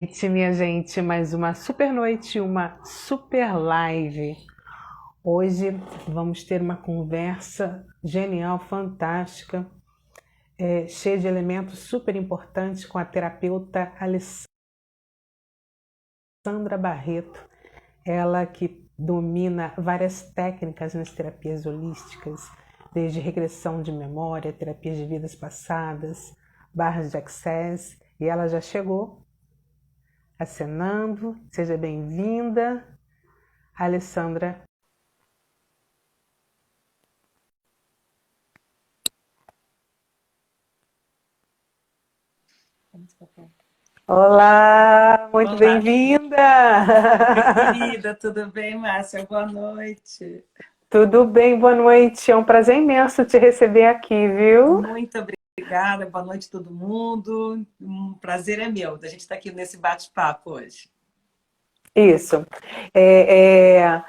Noite, minha gente, mais uma super noite, uma super live. Hoje vamos ter uma conversa genial, fantástica, cheia de elementos super importantes com a terapeuta Alessandra Barreto, ela que domina várias técnicas nas terapias holísticas, desde regressão de memória, terapias de vidas passadas, barras de access, e ela já chegou acenando. Seja bem-vinda, Alessandra. Olá, muito Olá, bem-vinda! querida, tudo bem, Márcia? Boa noite. Tudo bem, boa noite. É um prazer imenso te receber aqui, viu? Muito obrigada, boa noite todo mundo. Um prazer é meu da gente estar aqui nesse bate-papo hoje. Isso. É,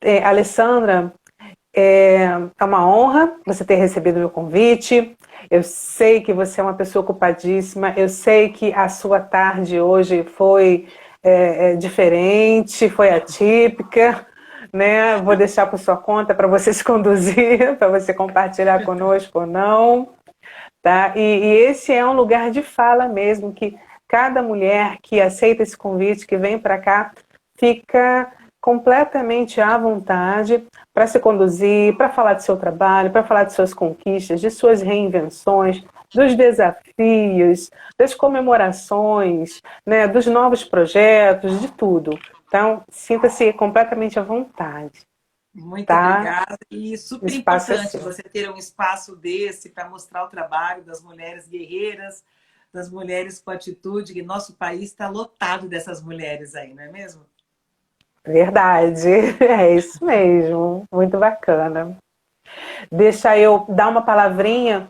é, Alessandra, é uma honra você ter recebido o meu convite. Eu sei que você é uma pessoa ocupadíssima. Eu sei que a sua tarde hoje foi diferente, foi atípica, né? Vou deixar por sua conta para você se conduzir, para você compartilhar conosco ou não, tá? E esse é um lugar de fala mesmo, que cada mulher que aceita esse convite, que vem para cá, fica completamente à vontade para se conduzir, para falar do seu trabalho, para falar de suas conquistas, de suas reinvenções, dos desafios, das comemorações, né, dos novos projetos, de tudo. Então, sinta-se completamente à vontade, Muito tá? obrigada. E O super espaço é importante seu. você ter um espaço desse para mostrar o trabalho das mulheres guerreiras, das mulheres com atitude, que nosso país está lotado dessas mulheres aí, não é mesmo? Verdade, é isso mesmo, muito bacana. Deixa eu dar uma palavrinha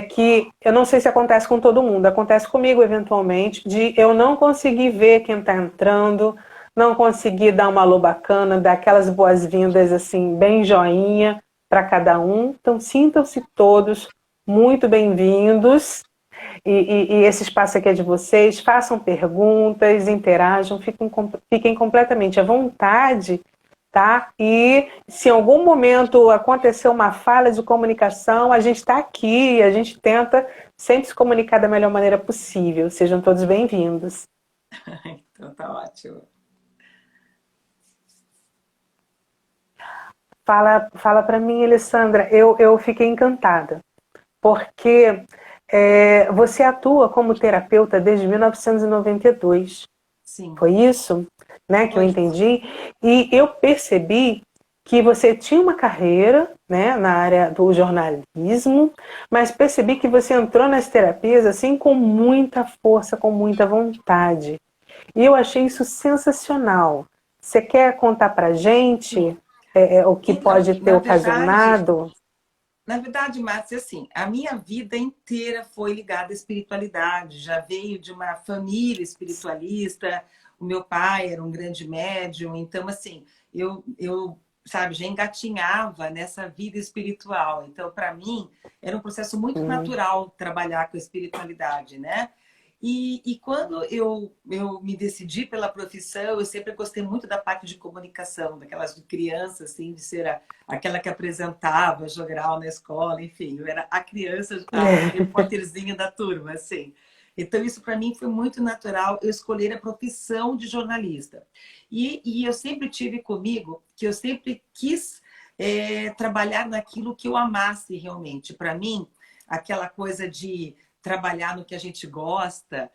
que eu não sei se acontece com todo mundo, acontece comigo eventualmente, de eu não conseguir ver quem está entrando, não conseguir dar uma alô bacana, dar aquelas boas-vindas assim, bem joinha para cada um. Então sintam-se todos muito bem-vindos. E esse espaço aqui é de vocês. Façam perguntas, interajam, fiquem completamente à vontade, tá? E se em algum momento acontecer uma falha de comunicação, a gente está aqui, a gente tenta sempre se comunicar da melhor maneira possível. Sejam todos bem-vindos. Então tá ótimo. Fala para mim, Alessandra, eu fiquei encantada, porque você atua como terapeuta desde 1992. Sim, Foi isso, né, que eu foi isso. entendi. E eu percebi que você tinha uma carreira, né, na área do jornalismo, mas percebi que você entrou nas terapias assim com muita força, com muita vontade. E eu achei isso sensacional. Você quer contar para gente Sim. o que Então, pode ter ocasionado? na verdade, Márcia, assim, a minha vida inteira foi ligada à espiritualidade. Já veio de uma família espiritualista. O meu pai era um grande médium. Então, assim, sabe, já engatinhava nessa vida espiritual. Então, para mim, era um processo muito Hum, natural trabalhar com a espiritualidade, né? E quando eu me decidi pela profissão, eu sempre gostei muito da parte de comunicação, daquelas de criança, assim, de ser aquela que apresentava jogral na escola, enfim, eu era a criança, a repórterzinha da turma, assim. Então, isso para mim foi muito natural, eu escolher a profissão de jornalista. E eu sempre tive comigo que eu sempre quis trabalhar naquilo que eu amasse realmente. Para mim, aquela coisa de trabalhar no que a gente gosta,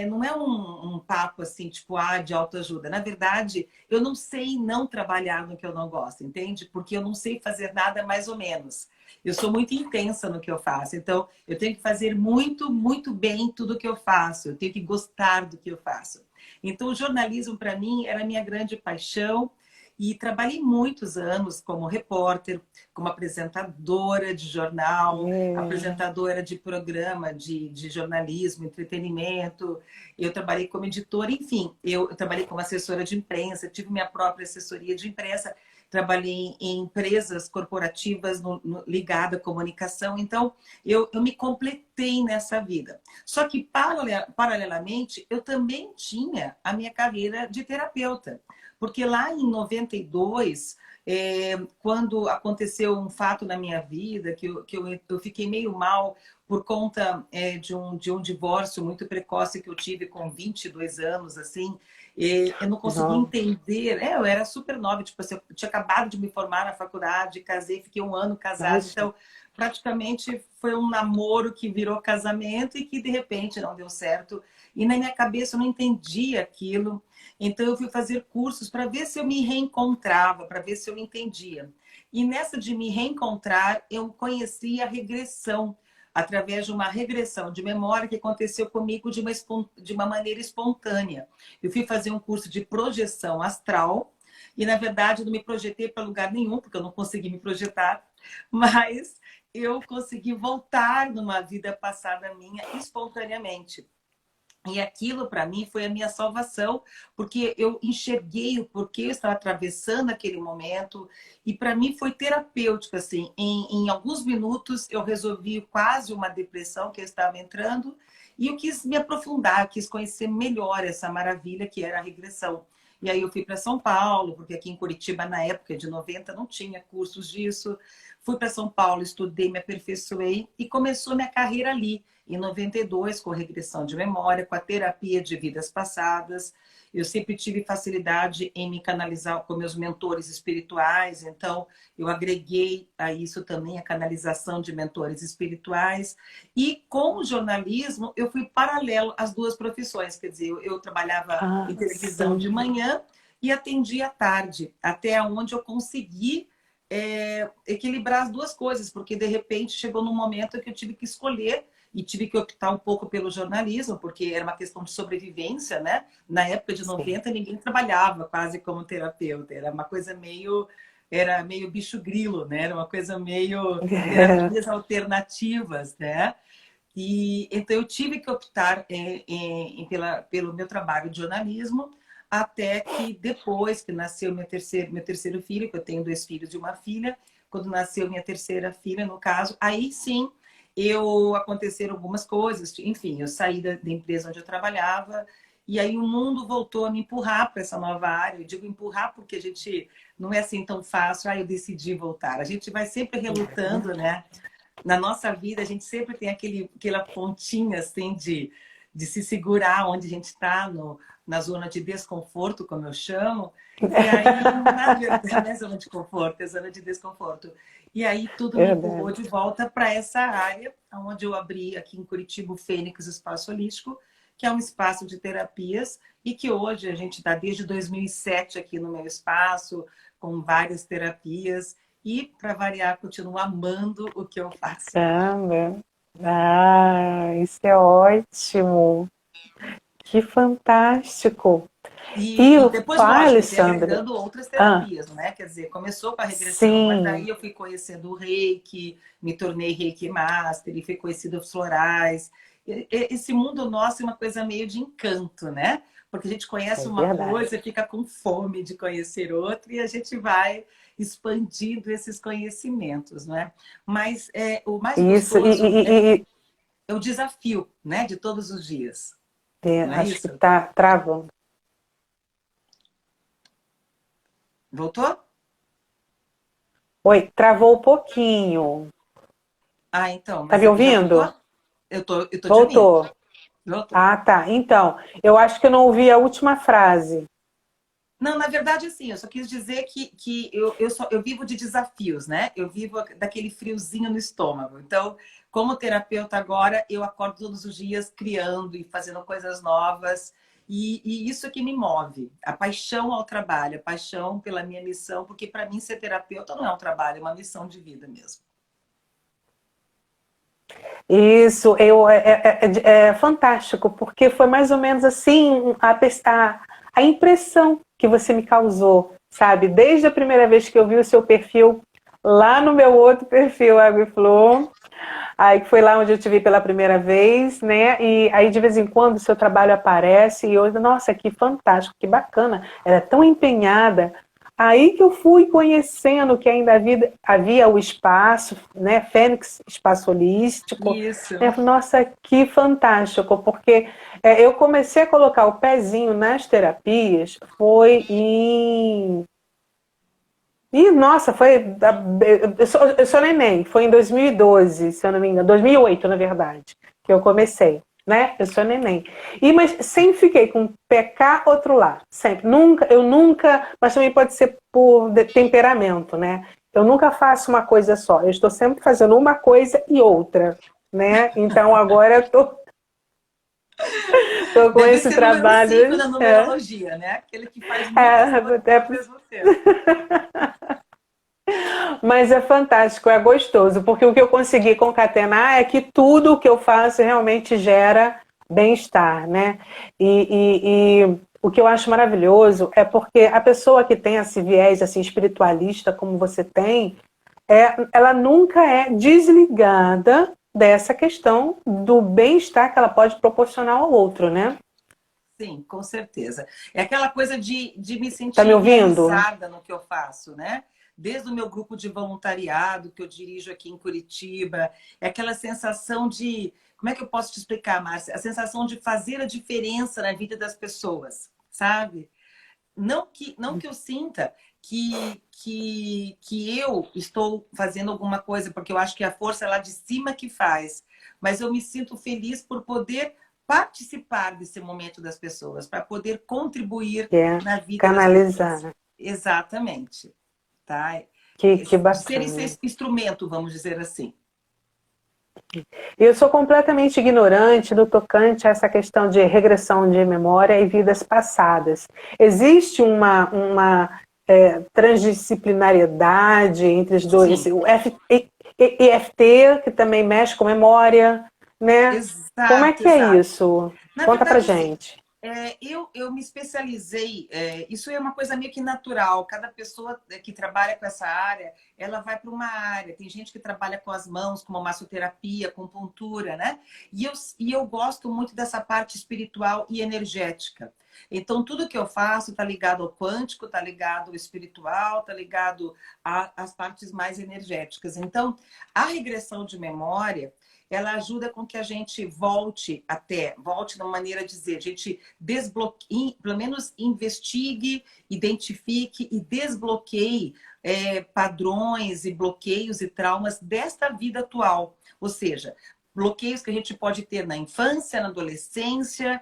não é um papo assim, tipo, de autoajuda. Na verdade, eu não sei não trabalhar no que eu não gosto, entende? Porque eu não sei fazer nada mais ou menos. Eu sou muito intensa no que eu faço, então eu tenho que fazer muito, muito bem tudo que eu faço, eu tenho que gostar do que eu faço. Então, o jornalismo, para mim, era a minha grande paixão e trabalhei muitos anos como repórter, como apresentadora de jornal, é, apresentadora de programa de jornalismo, entretenimento. Eu trabalhei como editora, enfim, eu trabalhei como assessora de imprensa, tive minha própria assessoria de imprensa. trabalhei em empresas corporativas ligada à comunicação, então eu me completei nessa vida. Só que, paralelamente, eu também tinha a minha carreira de terapeuta, porque lá em 92, quando aconteceu um fato na minha vida, eu fiquei meio mal por conta de um divórcio muito precoce que eu tive com 22 anos, assim, eu não conseguia Não. entender. Eu era super nova, tipo assim, eu tinha acabado de me formar na faculdade, casei, fiquei um ano casada, Imagina. então praticamente foi um namoro que virou casamento e que de repente não deu certo. E na minha cabeça eu não entendia aquilo. Então eu fui fazer cursos para ver se eu me reencontrava, para ver se eu entendia. E nessa de me reencontrar, eu conheci a regressão, através de uma regressão de memória que aconteceu comigo de uma maneira espontânea. Eu fui fazer um curso de projeção astral e, na verdade, não me projetei para lugar nenhum, porque eu não consegui me projetar, mas eu consegui voltar numa vida passada minha espontaneamente. E aquilo, para mim, foi a minha salvação, porque eu enxerguei o porquê eu estava atravessando aquele momento. E para mim foi terapêutico, assim. Em alguns minutos eu resolvi quase uma depressão que eu estava entrando. E eu quis me aprofundar, eu quis conhecer melhor essa maravilha que era a regressão. E aí eu fui para São Paulo, porque aqui em Curitiba, na época de 90, não tinha cursos disso. Fui para São Paulo, estudei, me aperfeiçoei e começou minha carreira ali. Em 92, com regressão de memória, com a terapia de vidas passadas. Eu sempre tive facilidade em me canalizar com meus mentores espirituais, então eu agreguei a isso também a canalização de mentores espirituais. E com o jornalismo, eu fui paralelo às duas profissões, quer dizer, eu trabalhava Ah, em televisão de sim. manhã e atendia à tarde, até onde eu consegui equilibrar as duas coisas, porque de repente chegou num momento que eu tive que escolher e tive que optar um pouco pelo jornalismo, porque era uma questão de sobrevivência, né? Na época de Sim. 90, ninguém trabalhava quase como terapeuta, era uma coisa era meio bicho grilo, né? Era uma coisa meio terapias alternativas, né? E então eu tive que optar pelo meu trabalho de jornalismo, até que depois que nasceu meu terceiro filho, que eu tenho 2 filhos e uma filha, quando nasceu minha terceira filha, no caso, aí sim aconteceram algumas coisas, enfim, eu saí da empresa onde eu trabalhava e aí o mundo voltou a me empurrar para essa nova área. Eu digo empurrar porque a gente não é assim tão fácil, eu decidi voltar. A gente vai sempre relutando, né? Na nossa vida, a gente sempre tem aquela pontinha assim de se segurar onde a gente está, na zona de desconforto, como eu chamo. E aí, na verdade, não é zona de conforto, é zona de desconforto. E aí tudo me empurrou Verdade. de volta para essa área, onde eu abri aqui em Curitiba o Fênix Espaço Holístico, que é um espaço de terapias e que hoje a gente está desde 2007 aqui no meu espaço, com várias terapias. E, para variar, continuo amando o que eu faço. Caramba. Ah, isso é ótimo. Que fantástico. E E o depois, pai, lógico, eu fui Alessandra? agregando outras Ah, terapias, né? Quer dizer, começou com a regressão, mas daí sim. eu fui conhecendo o Reiki, me tornei Reiki Master e fui conhecendo os florais. Esse mundo nosso é uma coisa meio de encanto, né? Porque a gente É conhece uma verdade. coisa, fica com fome de conhecer outra e a gente vai expandindo esses conhecimentos, né? Mas o mais Isso, gostoso é o desafio, né? De todos os dias, não é acho que isso? tá travando. Voltou? Oi, travou um pouquinho. Ah, então, Tá mas me já voltou? ouvindo? Eu tô te ouvindo. Voltou. Voltou. Ah, tá. Então, eu acho que eu não ouvi a última frase. Não, na verdade, assim, eu só quis dizer que eu vivo de desafios, né? Eu vivo daquele friozinho no estômago. Então, como terapeuta agora, eu acordo todos os dias criando e fazendo coisas novas. E isso que me move. A paixão ao trabalho, a paixão pela minha missão, porque para mim ser terapeuta não é um trabalho, é uma missão de vida mesmo. Isso, é fantástico, porque foi mais ou menos assim a impressão que você me causou, sabe? Desde a primeira vez que eu vi o seu perfil, lá no meu outro perfil, Água e Flor, aí foi lá onde eu te vi pela primeira vez, né? E aí de vez em quando o seu trabalho aparece e eu, nossa, que fantástico, que bacana. Ela é tão empenhada. Aí que eu fui conhecendo que ainda havia o espaço, né, Fênix Espaço Holístico. Isso. Eu falei, nossa, que fantástico, porque eu comecei a colocar o pezinho nas terapias, foi em... E, nossa, foi... Eu sou neném, foi em 2012, se eu não me engano, 2008, na verdade, que eu comecei, né? Eu sou neném. Mas sempre fiquei com um pé cá, outro lá, sempre. Eu nunca, mas também pode ser por temperamento, né? Eu nunca faço uma coisa só, eu estou sempre fazendo uma coisa e outra, né? Então agora eu tô com Deve esse ser número 5 trabalho. na numerologia, né? Aquele que faz muitas coisas É, ao mesmo tempo. mas é fantástico, é gostoso, porque o que eu consegui concatenar é que tudo o que eu faço realmente gera bem-estar, né? E o que eu acho maravilhoso é porque a pessoa que tem esse viés assim, espiritualista, como você tem, ela nunca é desligada dessa questão do bem-estar que ela pode proporcionar ao outro, né? Sim, com certeza. É aquela coisa de me Tá me sentir ouvindo? realizada no que eu faço, né? Desde o meu grupo de voluntariado que eu dirijo aqui em Curitiba, é aquela sensação de, como é que eu posso te explicar, Márcia? A sensação de fazer a diferença na vida das pessoas, sabe? Não que eu sinta que eu estou fazendo alguma coisa, porque eu acho que a força é lá de cima que faz, mas eu me sinto feliz por poder participar desse momento das pessoas, para poder contribuir É na vida das pessoas. canalizar. Exatamente, tá? Que De ser bacana. esse instrumento, vamos dizer assim. Eu sou completamente ignorante no tocante a essa questão de regressão de memória e vidas passadas. Existe uma transdisciplinariedade entre os dois, Sim, o EFT, que também mexe com memória, né? Como é exato, que é exato. isso? Na Conta pra verdade, assim, gente. eu me especializei, isso é uma coisa meio que natural, cada pessoa que trabalha com essa área, ela vai para uma área. Tem gente que trabalha com as mãos, como massoterapia, com pontura, né? E eu gosto muito dessa parte espiritual e energética. Então, tudo que eu faço está ligado ao quântico, está ligado ao espiritual, está ligado às partes mais energéticas. Então, a regressão de memória, ela ajuda com que a gente volte de uma maneira de dizer, a gente desbloqueie, pelo menos investigue, identifique e desbloqueie padrões e bloqueios e traumas desta vida atual. Ou seja, bloqueios que a gente pode ter na infância, na adolescência,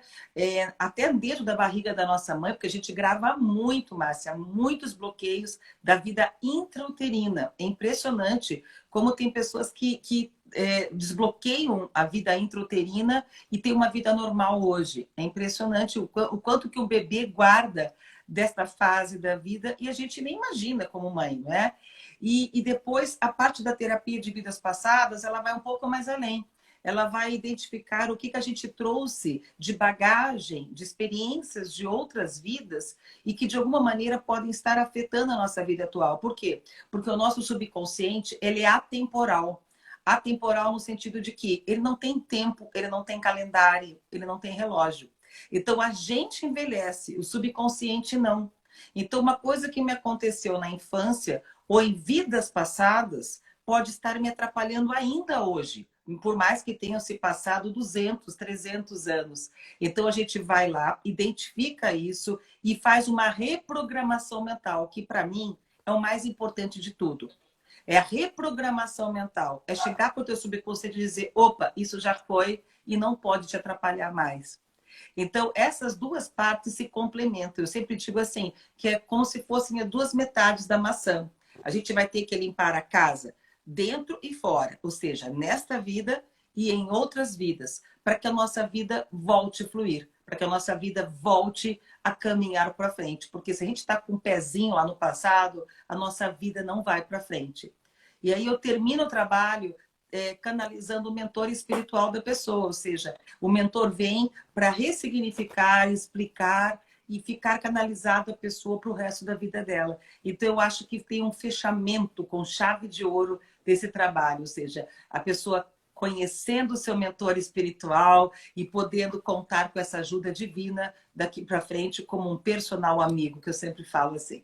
até dentro da barriga da nossa mãe, porque a gente grava muito, Márcia, muitos bloqueios da vida intrauterina. É impressionante como tem pessoas que desbloqueiam a vida intrauterina e tem uma vida normal hoje. É impressionante o quanto que o bebê guarda desta fase da vida e a gente nem imagina como mãe, não é? E depois, a parte da terapia de vidas passadas, ela vai um pouco mais além. Ela vai identificar o que a gente trouxe de bagagem, de experiências de outras vidas e que, de alguma maneira, podem estar afetando a nossa vida atual. Por quê? Porque o nosso subconsciente, ele é atemporal. Atemporal no sentido de que ele não tem tempo, ele não tem calendário, ele não tem relógio. Então, a gente envelhece, o subconsciente não. Então, uma coisa que me aconteceu na infância ou em vidas passadas pode estar me atrapalhando ainda hoje, por mais que tenham se passado 200, 300 anos. Então, a gente vai lá, identifica isso e faz uma reprogramação mental, que para mim é o mais importante de tudo. É a reprogramação mental. É chegar para o teu subconsciente e dizer, opa, isso já foi e não pode te atrapalhar mais. Então, essas duas partes se complementam. Eu sempre digo assim, que é como se fossem as duas metades da maçã. A gente vai ter que limpar a casa dentro e fora, ou seja, nesta vida e em outras vidas, para que a nossa vida volte a fluir, para que a nossa vida volte a caminhar para frente. Porque se a gente está com um pezinho lá no passado, a nossa vida não vai para frente. E aí eu termino o trabalho canalizando o mentor espiritual da pessoa, ou seja, o mentor vem para ressignificar, explicar e ficar canalizado a pessoa para o resto da vida dela. Então, eu acho que tem um fechamento com chave de ouro desse trabalho, ou seja, a pessoa conhecendo o seu mentor espiritual e podendo contar com essa ajuda divina daqui para frente como um personal amigo, que eu sempre falo assim.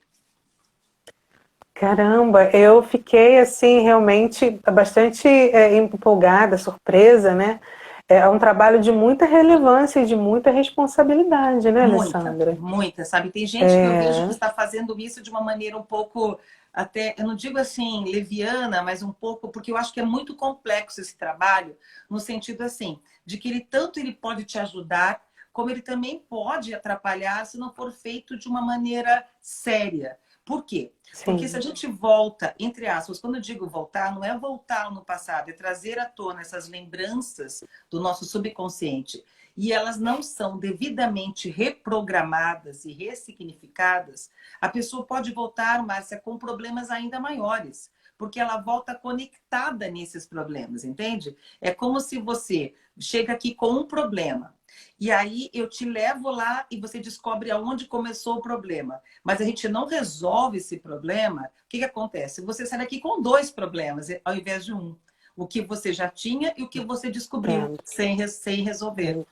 Caramba, eu fiquei assim realmente bastante empolgada, surpresa, né? É um trabalho de muita relevância e de muita responsabilidade, né, Muita, Alessandra? muita, sabe? Tem gente que eu vejo que É, está fazendo isso de uma maneira um pouco, até, eu não digo assim, leviana, mas um pouco, porque eu acho que é muito complexo esse trabalho, no sentido assim, de que ele tanto ele pode te ajudar, como ele também pode atrapalhar se não for feito de uma maneira séria. Por quê? Porque se a sim, gente volta, entre aspas, quando eu digo voltar, não é voltar no passado, é trazer à tona essas lembranças do nosso subconsciente e elas não são devidamente reprogramadas e ressignificadas, a pessoa pode voltar, Márcia, com problemas ainda maiores, porque ela volta conectada nesses problemas, entende? É como se você chega aqui com um problema, e aí eu te levo lá e você descobre aonde começou o problema. Mas a gente não resolve esse problema, o que acontece? Você sai daqui com dois problemas ao invés de um. O que você já tinha e o que você descobriu entendo, sem resolver. entendo.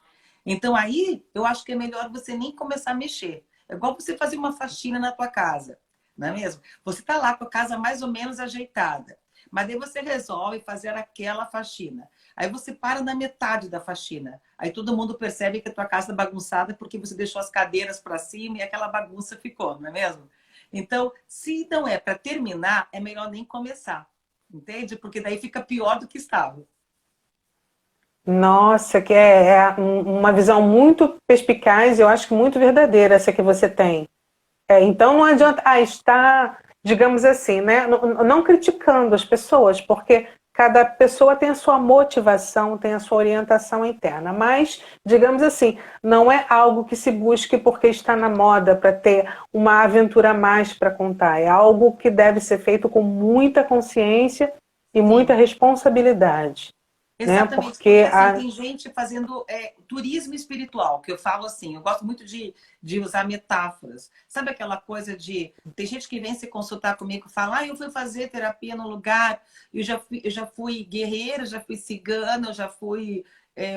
Então aí eu acho que é melhor você nem começar a mexer. É igual você fazer uma faxina na tua casa, não é mesmo? Você está lá com a casa mais ou menos ajeitada, mas aí você resolve fazer aquela faxina. Aí você para na metade da faxina. Aí todo mundo percebe que a tua casa está bagunçada porque você deixou as cadeiras para cima e aquela bagunça ficou, não é mesmo? Então, se não é para terminar, é melhor nem começar. Entende? Porque daí fica pior do que estava. Nossa, que uma visão muito perspicaz, eu acho que muito verdadeira essa que você tem. Então não adianta estar, digamos assim, né, não criticando as pessoas, porque cada pessoa tem a sua motivação, tem a sua orientação interna, mas, digamos assim, não é algo que se busque porque está na moda para ter uma aventura a mais para contar, é algo que deve ser feito com muita consciência e muita Sim. responsabilidade, né? Exatamente, porque Porque assim, a, tem gente fazendo turismo espiritual, que eu falo assim, eu gosto muito de usar metáforas. Sabe aquela coisa de. Tem gente que vem se consultar comigo e fala, eu fui fazer terapia no lugar, eu já fui guerreira, já fui cigana, eu já fui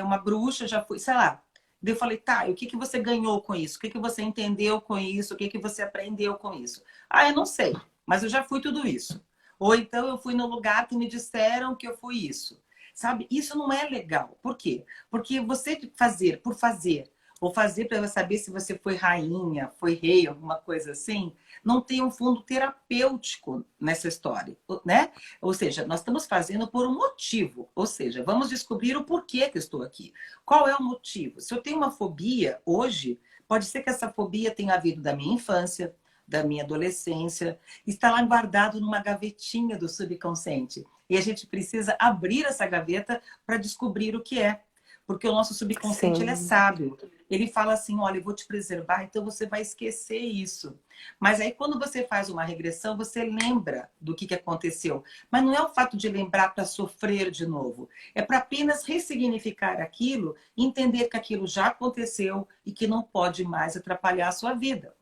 uma bruxa, já fui, sei lá. Daí eu falei, tá, e o que que você ganhou com isso? O que que você entendeu com isso? O que que você aprendeu com isso? Eu não sei, mas eu já fui tudo isso. Ou então eu fui no lugar que me disseram que eu fui isso. Sabe? Isso não é legal. Por quê? Porque você fazer por fazer, ou fazer para saber se você foi rainha, foi rei, alguma coisa assim, não tem um fundo terapêutico nessa história, né? Ou seja, nós estamos fazendo por um motivo. Ou seja, vamos descobrir o porquê que eu estou aqui. Qual é o motivo? Se eu tenho uma fobia hoje, pode ser que essa fobia tenha vindo da minha infância, da minha adolescência, está lá guardado numa gavetinha do subconsciente. E a gente precisa abrir essa gaveta para descobrir o que é. Porque o nosso subconsciente ele é sim, sábio. Ele fala assim: olha, eu vou te preservar, então você vai esquecer isso. Mas aí, quando você faz uma regressão, você lembra do que aconteceu. Mas não é o fato de lembrar para sofrer de novo. É para apenas ressignificar aquilo, entender que aquilo já aconteceu e que não pode mais atrapalhar a sua vida.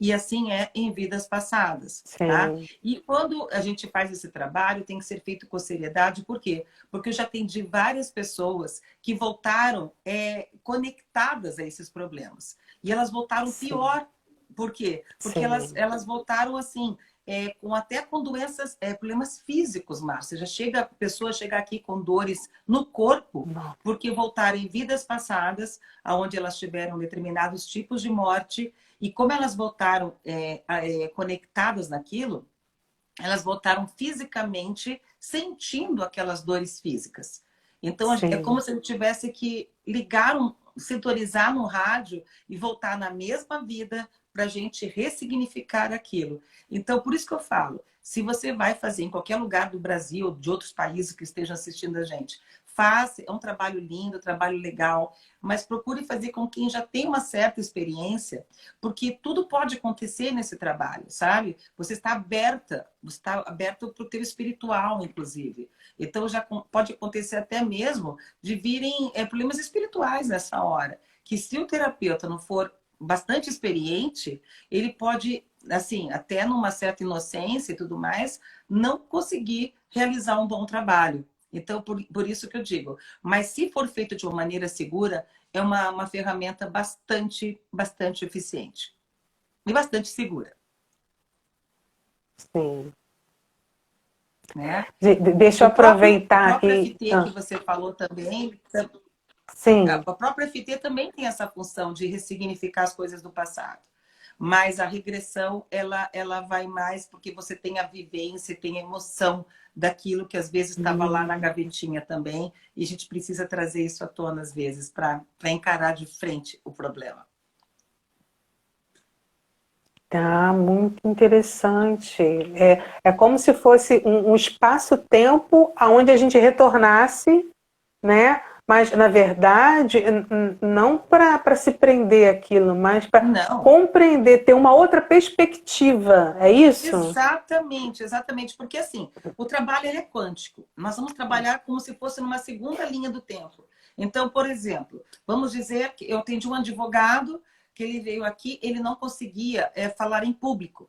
E assim é em vidas passadas, tá? sim, E quando a gente faz esse trabalho, tem que ser feito com seriedade, por quê? Porque eu já atendi várias pessoas que voltaram conectadas a esses problemas. E elas voltaram sim, pior. Por quê? Porque sim. elas voltaram assim, até com doenças, problemas físicos, Márcia. Já chega a pessoa chegar aqui com dores no corpo, Não, porque voltaram em vidas passadas, onde elas tiveram determinados tipos de morte e como elas voltaram conectadas naquilo, elas voltaram fisicamente sentindo aquelas dores físicas. Então, é como sim. se eu tivesse que ligar, sintonizar no rádio e voltar na mesma vida para a gente ressignificar aquilo. Então, por isso que eu falo, se você vai fazer em qualquer lugar do Brasil ou de outros países que estejam assistindo a gente, faça, é um trabalho lindo, um trabalho legal, mas procure fazer com quem já tem uma certa experiência, porque tudo pode acontecer nesse trabalho, sabe? Você está aberto para o teu espiritual, inclusive. Então já pode acontecer até mesmo de virem problemas espirituais nessa hora, que se o terapeuta não for bastante experiente, ele pode, assim, até numa certa inocência e tudo mais, não conseguir realizar um bom trabalho. Então, por isso que eu digo, mas se for feito de uma maneira segura, é uma ferramenta bastante eficiente e bastante segura. Sim. né? Deixa eu aproveitar O próprio aqui. FT que você falou também, a Sim. própria FT também tem essa função de ressignificar as coisas do passado. Mas a regressão, ela vai mais porque você tem a vivência, tem a emoção daquilo que às vezes estava lá na gavetinha também, e a gente precisa trazer isso à tona às vezes para encarar de frente o problema. Tá, muito interessante. É como se fosse um espaço-tempo aonde a gente retornasse, né? Mas, na verdade, não para se prender aquilo, mas para compreender, ter uma outra perspectiva. É isso? Exatamente, exatamente. Porque, assim, o trabalho ele é quântico. Nós vamos trabalhar como se fosse numa segunda linha do tempo. Então, por exemplo, vamos dizer que eu atendi um advogado que ele veio aqui, ele não conseguia falar em público.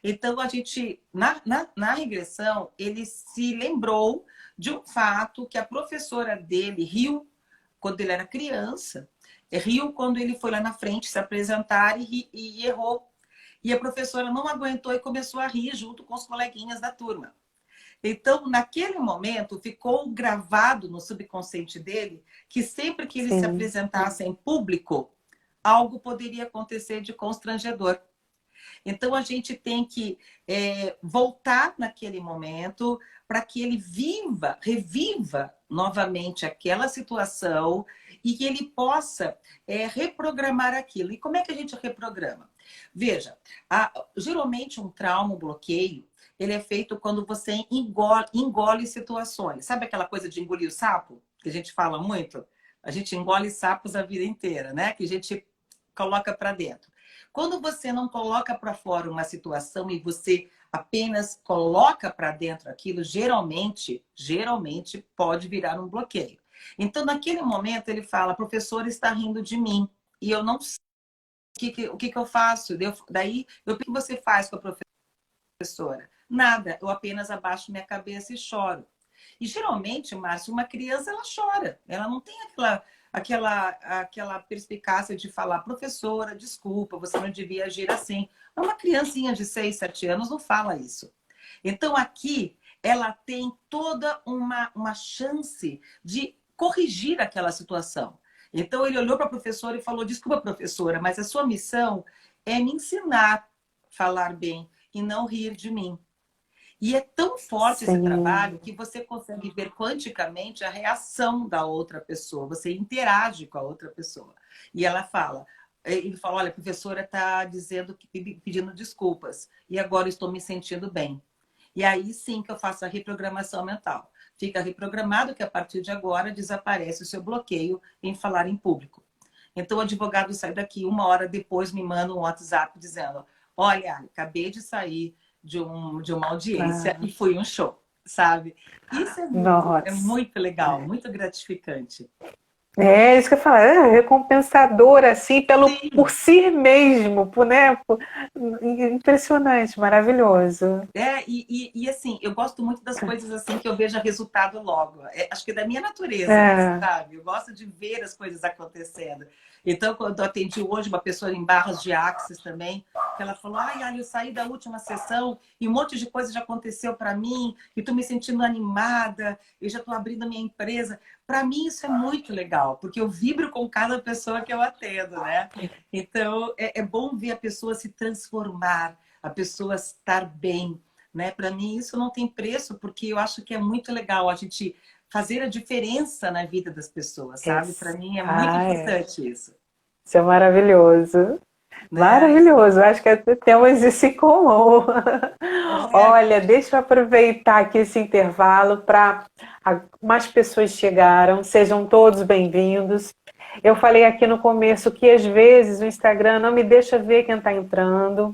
Então, a gente, na regressão, ele se lembrou de um fato que a professora dele riu quando ele era criança, riu quando ele foi lá na frente se apresentar e errou. E a professora não aguentou e começou a rir junto com os coleguinhas da turma. Então, naquele momento, ficou gravado no subconsciente dele que sempre que ele se apresentasse em público, algo poderia acontecer de constrangedor. Então, a gente tem que voltar naquele momento para que ele reviva novamente aquela situação e que ele possa reprogramar aquilo. E como é que a gente reprograma? Veja, geralmente um trauma, um bloqueio, ele é feito quando você engole situações. Sabe aquela coisa de engolir o sapo? Que a gente fala muito? A gente engole sapos a vida inteira, né? Que a gente coloca para dentro. Quando você não coloca para fora uma situação e você apenas coloca para dentro aquilo, geralmente pode virar um bloqueio. Então, naquele momento, ele fala, a professora está rindo de mim e eu não sei o que eu faço. Daí, o que você faz com a professora? Nada, eu apenas abaixo minha cabeça e choro. E geralmente, Márcio, uma criança, ela chora. Ela não tem aquela perspicácia de falar, professora, desculpa, você não devia agir assim. Uma criancinha de 6, 7 anos não fala isso. Então, aqui, ela tem toda uma chance de corrigir aquela situação. Então, ele olhou para a professora e falou, desculpa, professora, mas a sua missão é me ensinar a falar bem e não rir de mim. E é tão forte esse trabalho que você consegue ver quanticamente a reação da outra pessoa. Você interage com a outra pessoa. E ela fala, ele fala, olha, a professora está pedindo desculpas. E agora eu estou me sentindo bem. E aí sim que eu faço a reprogramação mental. Fica reprogramado que a partir de agora desaparece o seu bloqueio em falar em público. Então o advogado sai daqui, 1 hora depois me manda um WhatsApp dizendo, olha, acabei de sair de uma audiência e foi um show, sabe? Isso é muito legal, muito gratificante. É isso que eu falo, recompensador, assim, por si mesmo, né? Impressionante, maravilhoso. E assim, eu gosto muito das coisas assim que eu veja resultado logo. Acho que é da minha natureza, sabe? Eu gosto de ver as coisas acontecendo. Então, quando eu atendi hoje uma pessoa em Barras de Axis também, que ela falou, ai, eu saí da última sessão e um monte de coisa já aconteceu para mim, e tô me sentindo animada, eu já tô abrindo a minha empresa. Para mim, isso é muito legal, porque eu vibro com cada pessoa que eu atendo, né? Então, é bom ver a pessoa se transformar, a pessoa estar bem, né? Para mim, isso não tem preço, porque eu acho que é muito legal a gente fazer a diferença na vida das pessoas, sabe? Para mim é muito importante isso. Isso é maravilhoso. Né? Maravilhoso. Acho que temos isso em comum. Olha, deixa eu aproveitar aqui esse intervalo para mais pessoas chegaram. Sejam todos bem-vindos. Eu falei aqui no começo que às vezes o Instagram não me deixa ver quem está entrando.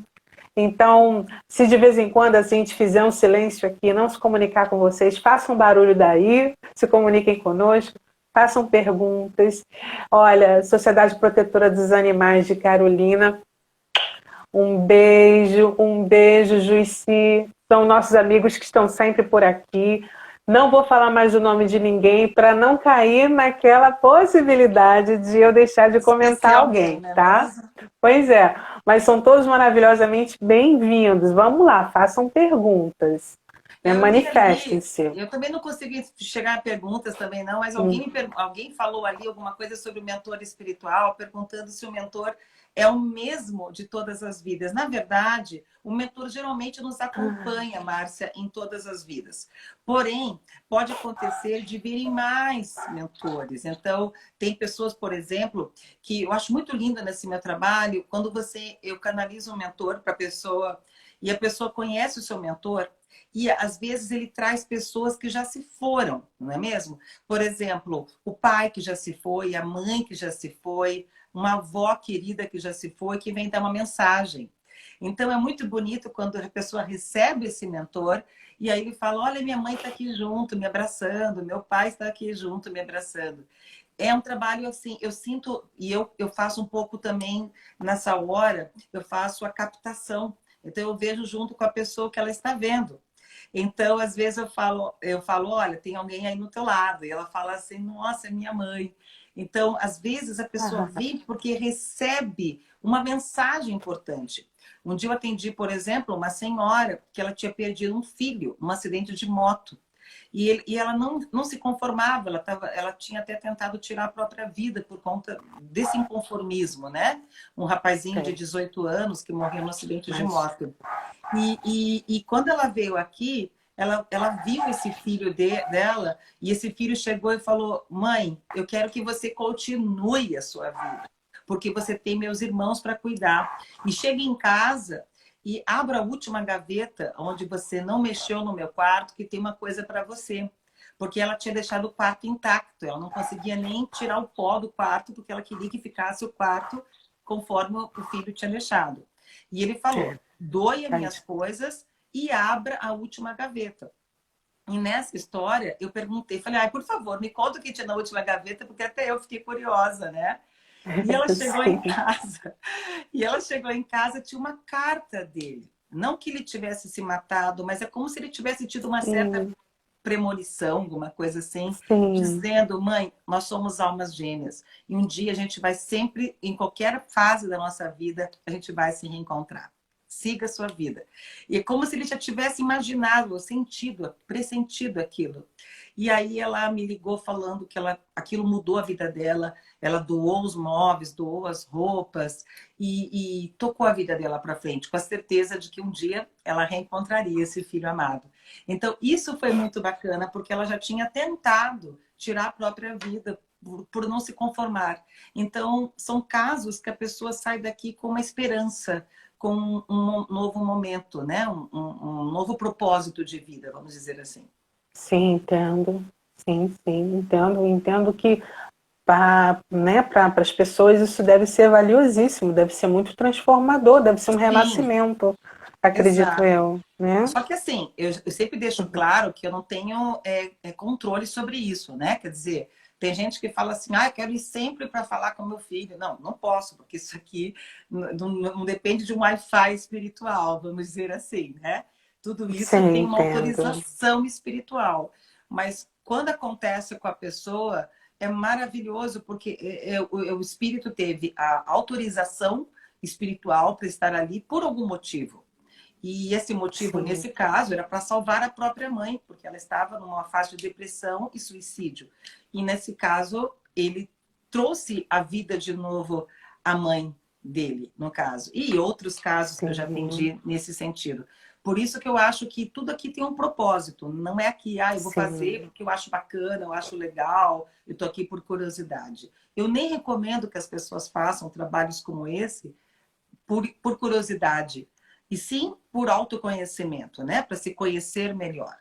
Então, se de vez em quando a gente fizer um silêncio aqui, não se comunicar com vocês, façam um barulho daí, se comuniquem conosco, façam perguntas. Olha, Sociedade Protetora dos Animais de Carolina, um beijo, Juicy. São nossos amigos que estão sempre por aqui. Não vou falar mais o nome de ninguém para não cair naquela possibilidade de eu deixar de comentar alguém, tá? Pois é, mas são todos maravilhosamente bem-vindos. Vamos lá, façam perguntas. Eu li ali, Manifestem-se. eu também não consegui chegar a perguntas também não, mas Hum. alguém falou ali alguma coisa sobre o mentor espiritual, perguntando se o mentor é o mesmo de todas as vidas. Na verdade, o mentor geralmente nos acompanha, Márcia, em todas as vidas. Porém, pode acontecer de virem mais mentores. Então, tem pessoas, por exemplo, que eu acho muito linda nesse meu trabalho, quando eu canalizo um mentor para a pessoa e a pessoa conhece o seu mentor, e às vezes ele traz pessoas que já se foram, não é mesmo? Por exemplo, o pai que já se foi, a mãe que já se foi, uma avó querida que já se foi, que vem dar uma mensagem. Então é muito bonito quando a pessoa recebe esse mentor e aí ele fala: olha, minha mãe está aqui junto, me abraçando, meu pai está aqui junto, me abraçando. É um trabalho assim, eu sinto, e eu faço um pouco também nessa hora, eu faço a captação. Então eu vejo junto com a pessoa que ela está vendo. Então, às vezes eu falo, olha, tem alguém aí no teu lado. E ela fala assim, nossa, é minha mãe. Então, às vezes a pessoa vem porque recebe uma mensagem importante. Um dia eu atendi, por exemplo, uma senhora que ela tinha perdido um filho num acidente de moto. E ela não se conformava, ela tinha até tentado tirar a própria vida por conta desse inconformismo, né? Um rapazinho de 18 anos que morreu num acidente de moto. E quando ela veio aqui, ela viu esse filho dela, e esse filho chegou e falou: mãe, eu quero que você continue a sua vida, porque você tem meus irmãos para cuidar. E chega em casa e abra a última gaveta, onde você não mexeu no meu quarto, que tem uma coisa para você. Porque ela tinha deixado o quarto intacto, ela não conseguia nem tirar o pó do quarto, porque ela queria que ficasse o quarto conforme o filho tinha deixado. E ele falou: doe as minhas coisas e abra a última gaveta. E nessa história, eu perguntei, falei, por favor, me conta o que tinha na última gaveta, porque até eu fiquei curiosa, né? E ela chegou em casa, tinha uma carta dele. Não que ele tivesse se matado, mas é como se ele tivesse tido uma certa premonição, alguma coisa assim, dizendo: mãe, nós somos almas gêmeas. E um dia a gente vai sempre, em qualquer fase da nossa vida, a gente vai se reencontrar. Siga a sua vida. E é como se ele já tivesse imaginado, sentido, pressentido aquilo. E aí ela me ligou falando que aquilo mudou a vida dela. Ela doou os móveis, doou as roupas e tocou a vida dela para frente, com a certeza de que um dia ela reencontraria esse filho amado. Então, isso foi muito bacana, porque ela já tinha tentado tirar a própria vida por não se conformar. Então, são casos que a pessoa sai daqui com uma esperança, com um novo momento, né? Um novo propósito de vida, vamos dizer assim. Sim, entendo. Sim, entendo que para, né, para as pessoas isso deve ser valiosíssimo, deve ser muito transformador, deve ser um renascimento, acredito Exato. eu, né? Só que assim, eu sempre deixo claro que eu não tenho controle sobre isso, né? Quer dizer, tem gente que fala assim, eu quero ir sempre para falar com meu filho. Não, não posso, porque isso aqui não depende de um Wi-Fi espiritual, vamos dizer assim, né? Tudo isso Sim, tem uma entendo. autorização espiritual. Mas quando acontece com a pessoa, é maravilhoso, porque o espírito teve a autorização espiritual para estar ali por algum motivo. E esse motivo, Sim, nesse caso, era para salvar a própria mãe, porque ela estava numa fase de depressão e suicídio. E nesse caso, ele trouxe a vida de novo à mãe dele, no caso. E outros casos que eu já sim, atendi nesse sentido. Por isso que eu acho que tudo aqui tem um propósito. Não é que, eu vou fazer sim. porque eu acho bacana, eu acho legal, eu estou aqui por curiosidade. Eu nem recomendo que as pessoas façam trabalhos como esse por curiosidade, e sim por autoconhecimento, né? Para se conhecer melhor.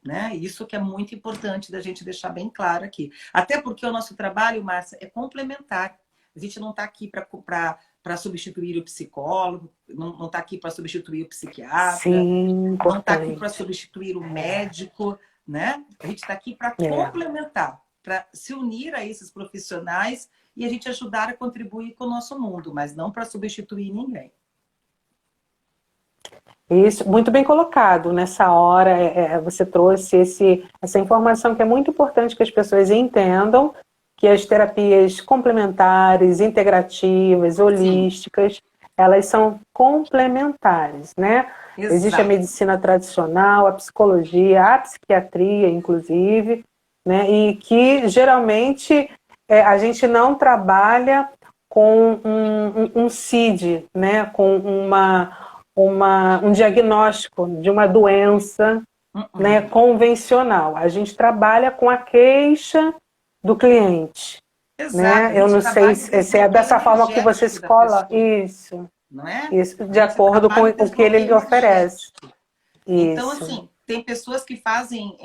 Né? Isso que é muito importante da gente deixar bem claro aqui. Até porque o nosso trabalho, Márcia, é complementar. A gente não está aqui para substituir o psicólogo, não está aqui para substituir o psiquiatra, Sim, não está aqui para importante. substituir o médico, né? A gente está aqui para É. complementar, para se unir a esses profissionais e a gente ajudar a contribuir com o nosso mundo, mas não para substituir ninguém. Isso, muito bem colocado. Nessa hora, você trouxe essa informação que é muito importante que as pessoas entendam que as terapias complementares, integrativas, Sim, holísticas, elas são complementares, né? Existe a Exato. medicina tradicional, a psicologia, a psiquiatria, inclusive, né? E que geralmente a gente não trabalha com um CID, né? Com um diagnóstico de uma doença, né, Uh-uh. convencional. A gente trabalha com a queixa do cliente, Exato, a né? Eu gente não sei trabalha o se é desempenho dessa forma que você energético da escola. pessoa, Isso, não é? A de gente acordo com trabalha o o que ele lhe desenvolvimento oferece. energético. Então, Isso. assim, tem pessoas que fazem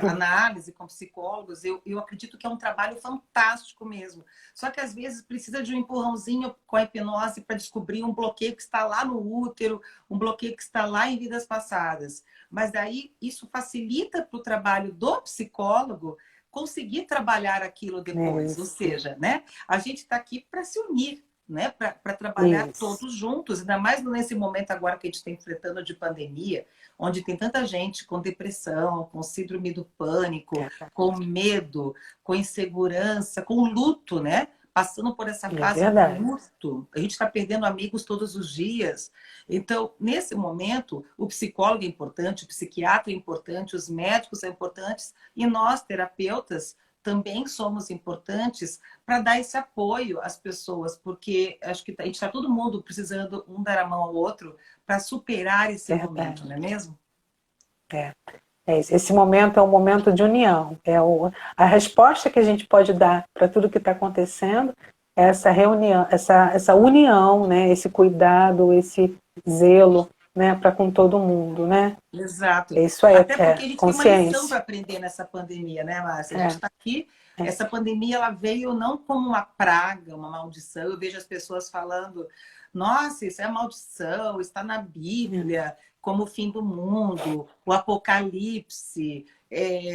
análise com psicólogos, eu acredito que é um trabalho fantástico mesmo. Só que às vezes precisa de um empurrãozinho com a hipnose para descobrir um bloqueio que está lá no útero, um bloqueio que está lá em vidas passadas. Mas daí isso facilita para o trabalho do psicólogo conseguir trabalhar aquilo depois. Ou Isso, seja, né, a gente está aqui para se unir, né, para trabalhar isso. todos juntos, ainda mais nesse momento agora que a gente está enfrentando de pandemia, onde tem tanta gente com depressão, com síndrome do pânico, com medo, com insegurança, com luto, né? Passando por essa É fase do verdade. luto. A gente está perdendo amigos todos os dias. Então, nesse momento, o psicólogo é importante, o psiquiatra é importante, os médicos são importantes e nós, terapeutas, também somos importantes para dar esse apoio às pessoas, porque acho que a gente está todo mundo precisando um dar a mão ao outro para superar esse momento, Verdade. não é mesmo? É. Esse momento é um momento de união. A resposta que a gente pode dar para tudo que está acontecendo é essa reunião, essa união, né? Esse cuidado, esse zelo, né? Para com todo mundo, né? Exato. É isso aí, Até porque a gente tem uma lição consciência. para aprender nessa pandemia, né, Márcia? A gente É, está aqui, é. essa pandemia ela veio não como uma praga, uma maldição. Eu vejo as pessoas falando, nossa, isso é maldição, está na Bíblia, como o fim do mundo, o apocalipse,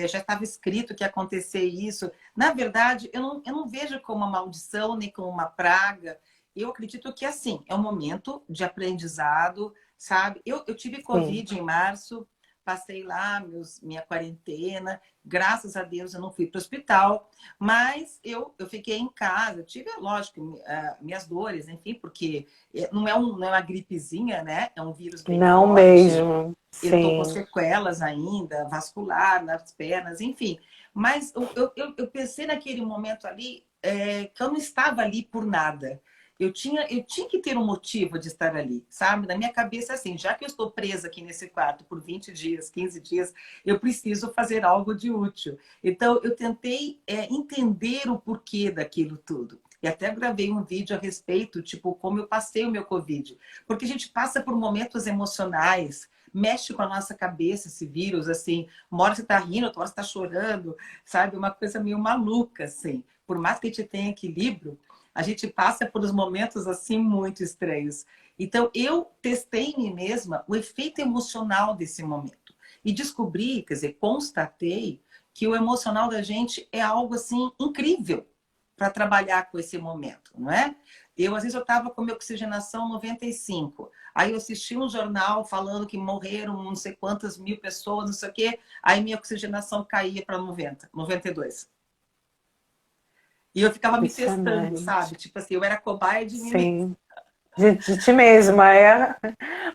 já estava escrito que ia acontecer isso. Na verdade, eu não vejo como uma maldição, nem como uma praga. Eu acredito que, assim, é um momento de aprendizado, sabe? Eu tive Sim. Covid em março, passei lá minha quarentena, graças a Deus eu não fui para o hospital, mas eu fiquei em casa, eu tive, lógico, minhas dores, enfim, porque não é uma gripezinha, né? É um vírus bem Não forte, mesmo. eu estou com Sim. sequelas ainda, vascular nas pernas, enfim. Mas eu pensei naquele momento ali que eu não estava ali por nada. Eu tinha que ter um motivo de estar ali, sabe? Na minha cabeça, assim, já que eu estou presa aqui nesse quarto por 20 dias, 15 dias, eu preciso fazer algo de útil. Então, eu tentei entender o porquê daquilo tudo. E até gravei um vídeo a respeito, tipo, como eu passei o meu Covid. Porque a gente passa por momentos emocionais, mexe com a nossa cabeça esse vírus, assim, uma hora você tá rindo, outra hora você tá chorando, sabe? Uma coisa meio maluca, assim. Por mais que a gente tenha equilíbrio, a gente passa por uns momentos, assim, muito estranhos. Então, eu testei em mim mesma o efeito emocional desse momento. E descobri, quer dizer, constatei que o emocional da gente é algo, assim, incrível para trabalhar com esse momento, não é? Às vezes, eu estava com minha oxigenação 95. Aí eu assisti um jornal falando que morreram não sei quantas mil pessoas, não sei o quê. Aí minha oxigenação caía para 90, 92. E eu ficava me testando, Impressionante. sabe? Tipo assim, eu era cobaia de mim mesma. Sim. De ti mesma, é.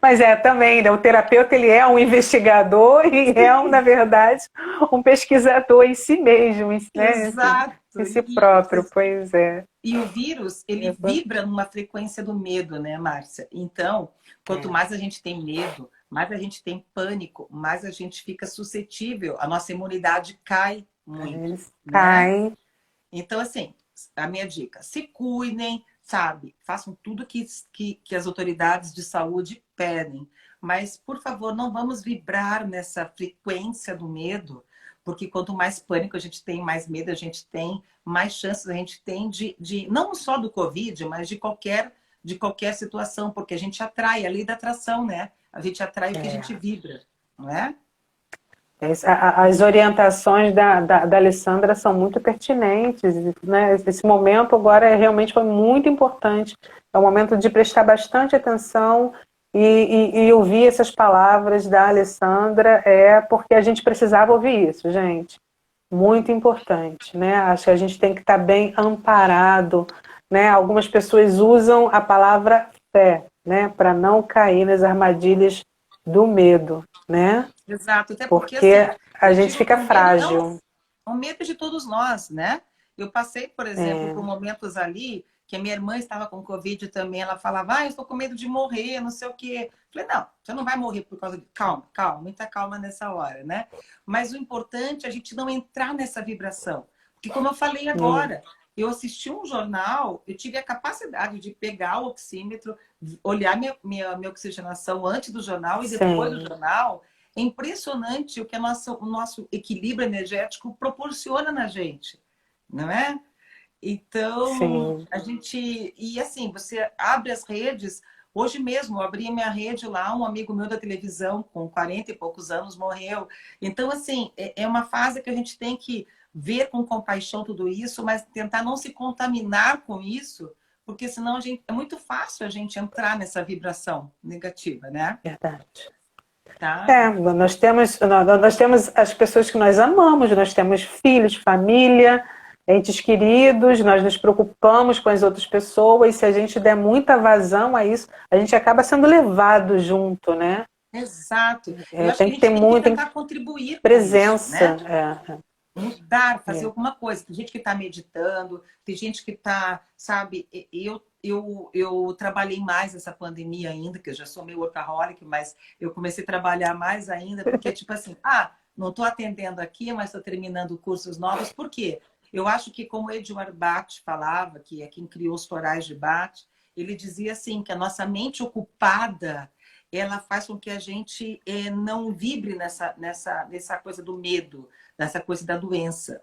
Mas também, né? O terapeuta ele é um investigador e na verdade, um pesquisador em si mesmo, né? Assim, Exato. em si próprio, pois é. E o vírus, ele vibra numa frequência do medo, né, Márcia? Então, quanto É, mais a gente tem medo, mais a gente tem pânico, mais a gente fica suscetível, a nossa imunidade cai muito, eles né? caem. Então, assim, a minha dica, se cuidem, sabe? Façam tudo que as autoridades de saúde pedem. Mas, por favor, não vamos vibrar nessa frequência do medo, porque quanto mais pânico a gente tem, mais medo a gente tem, mais chances a gente tem de não só do Covid, mas de qualquer situação, porque a gente atrai, a lei da atração, né? A gente atrai o que a gente É. vibra, não é? As orientações da Alessandra são muito pertinentes, né? Esse momento agora realmente foi muito importante. É um momento de prestar bastante atenção e ouvir essas palavras da Alessandra, porque a gente precisava ouvir isso, gente. Muito importante, né? Acho que a gente tem que estar bem amparado, né? Algumas pessoas usam a palavra fé, né? Para não cair nas armadilhas do medo, né? Exato, até porque assim, Porque a eu gente digo que fica o medo é frágil. um medo de todos nós, né? Eu passei, por exemplo, É, por momentos ali que a minha irmã estava com Covid também, ela falava, eu estou com medo de morrer, não sei o quê. Eu falei, não, você não vai morrer por causa de... Calma, calma, muita calma nessa hora, né? Mas o importante é a gente não entrar nessa vibração. Porque como eu falei é, agora, eu assisti um jornal, eu tive a capacidade de pegar o oxímetro, olhar minha oxigenação antes do jornal e depois do sim, jornal. É impressionante o que o nosso equilíbrio energético proporciona na gente, não é? Então, sim. a gente. E assim, você abre as redes. Hoje mesmo, eu abri a minha rede lá, um amigo meu da televisão, com 40 e poucos anos, morreu. Então, assim, é uma fase que a gente tem que ver com compaixão tudo isso, mas tentar não se contaminar com isso, porque senão é muito fácil a gente entrar nessa vibração negativa, né? Verdade. Tá? É, nós temos as pessoas que nós amamos, nós temos filhos, família, entes queridos, nós nos preocupamos com as outras pessoas, e se a gente der muita vazão a isso, a gente acaba sendo levado junto, né? Exato. Eu É, acho que tem a que ter gente tem que muito, tem tentar contribuir com isso, presença. né? Mudar, fazer É. alguma coisa. Tem gente que está meditando, tem gente que está, sabe, eu trabalhei mais essa pandemia ainda, que eu já sou meio workaholic, mas eu comecei a trabalhar mais ainda, porque, tipo assim, não estou atendendo aqui, mas estou terminando cursos novos. Por quê? Eu acho que, como Edward Bach falava, que é quem criou os florais de Bach, ele dizia assim, que a nossa mente ocupada, ela faz com que a gente não vibre nessa coisa do medo, nessa coisa da doença.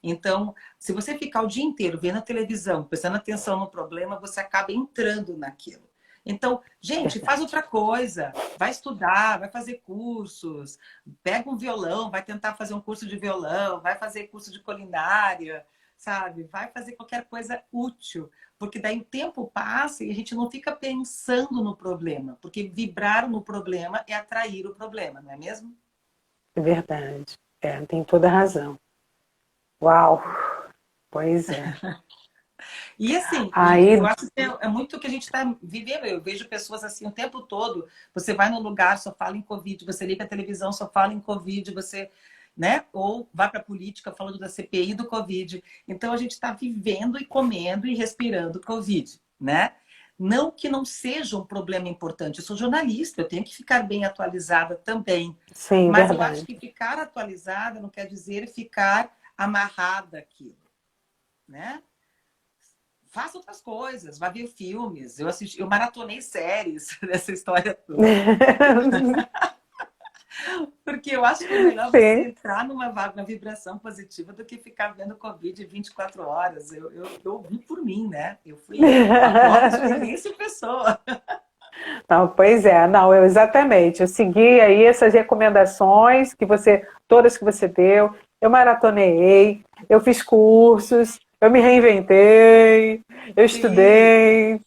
Então, se você ficar o dia inteiro vendo a televisão, prestando atenção no problema, você acaba entrando naquilo. Então, gente, faz outra coisa. Vai estudar, vai fazer cursos, pega um violão, vai tentar fazer um curso de violão, vai fazer curso de culinária, sabe? Vai fazer qualquer coisa útil, porque daí o tempo passa e a gente não fica pensando no problema, porque vibrar no problema é atrair o problema, não é mesmo? É verdade. É, tem toda a razão. Uau! Pois é. E assim, eu Aí, acho que é muito o que a gente está vivendo. Eu vejo pessoas assim o tempo todo. Você vai num lugar, só fala em Covid. Você liga a televisão, só fala em Covid. Você, né? Ou vai para a política falando da CPI do Covid. Então a gente está vivendo e comendo e respirando Covid, né? Não que não seja um problema importante. Eu sou jornalista, eu tenho que ficar bem atualizada também. sim, Mas eu acho verdade. que ficar atualizada não quer dizer ficar amarrada àquilo, né? Faça outras coisas, vá ver filmes. Eu maratonei séries dessa história toda. Porque eu acho que é melhor você Sim. entrar numa vibração positiva do que ficar vendo Covid 24 horas. Eu vi por mim, né? Eu fui a prova de experiência em pessoa. Não, pois é, não, exatamente. Eu segui aí essas recomendações todas que você deu. Eu maratonei, eu fiz cursos, eu me reinventei, eu Sim, estudei,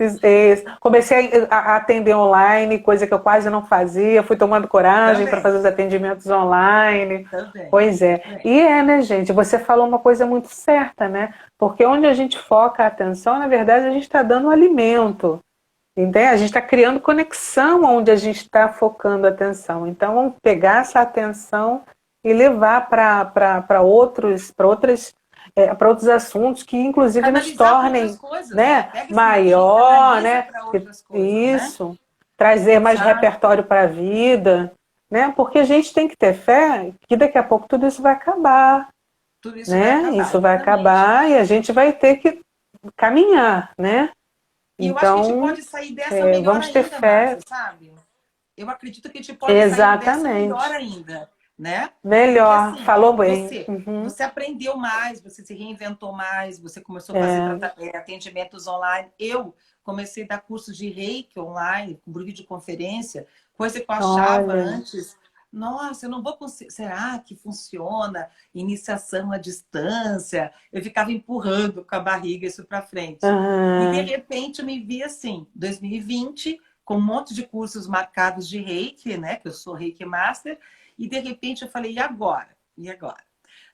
comecei a atender online, coisa que eu quase não fazia, fui tomando coragem para também, fazer os atendimentos online. também, Pois é. também. E né, gente, você falou uma coisa muito certa, né? Porque onde a gente foca a atenção, na verdade, a gente está dando um alimento. Entende? A gente está criando conexão onde a gente está focando a atenção. Então, vamos pegar essa atenção e levar para outros assuntos que, inclusive, nos Canalizar para outras tornem, coisas, né? né, Pega essa energia e maior, canaliza né? para outras coisas, né? Isso, trazer mais Sabe? repertório para a vida, né? Porque a gente tem que ter fé que daqui a pouco tudo isso vai acabar, Tudo isso vai né? acabar, Isso vai exatamente. acabar e a gente vai ter que caminhar, né? E eu acho que a gente Então, pode sair dessa melhor vamos ter ainda, fé. Márcia, sabe? Eu acredito que a gente pode sair dessa melhor Exatamente. ainda, né? Porque Melhor, assim, falou bem. você Uhum. você aprendeu mais, você se reinventou mais, você começou a fazer É, atendimentos online. Eu comecei a dar cursos de Reiki online, com videoconferência, coisa que eu achava olha. antes. Nossa, eu não vou conseguir. Será que funciona? Iniciação à distância. Eu ficava empurrando com a barriga isso para frente. E de Uhum. repente eu me vi assim, 2020, com um monte de cursos marcados de Reiki, né? Que eu sou Reiki Master, e de repente eu falei, e agora? E agora?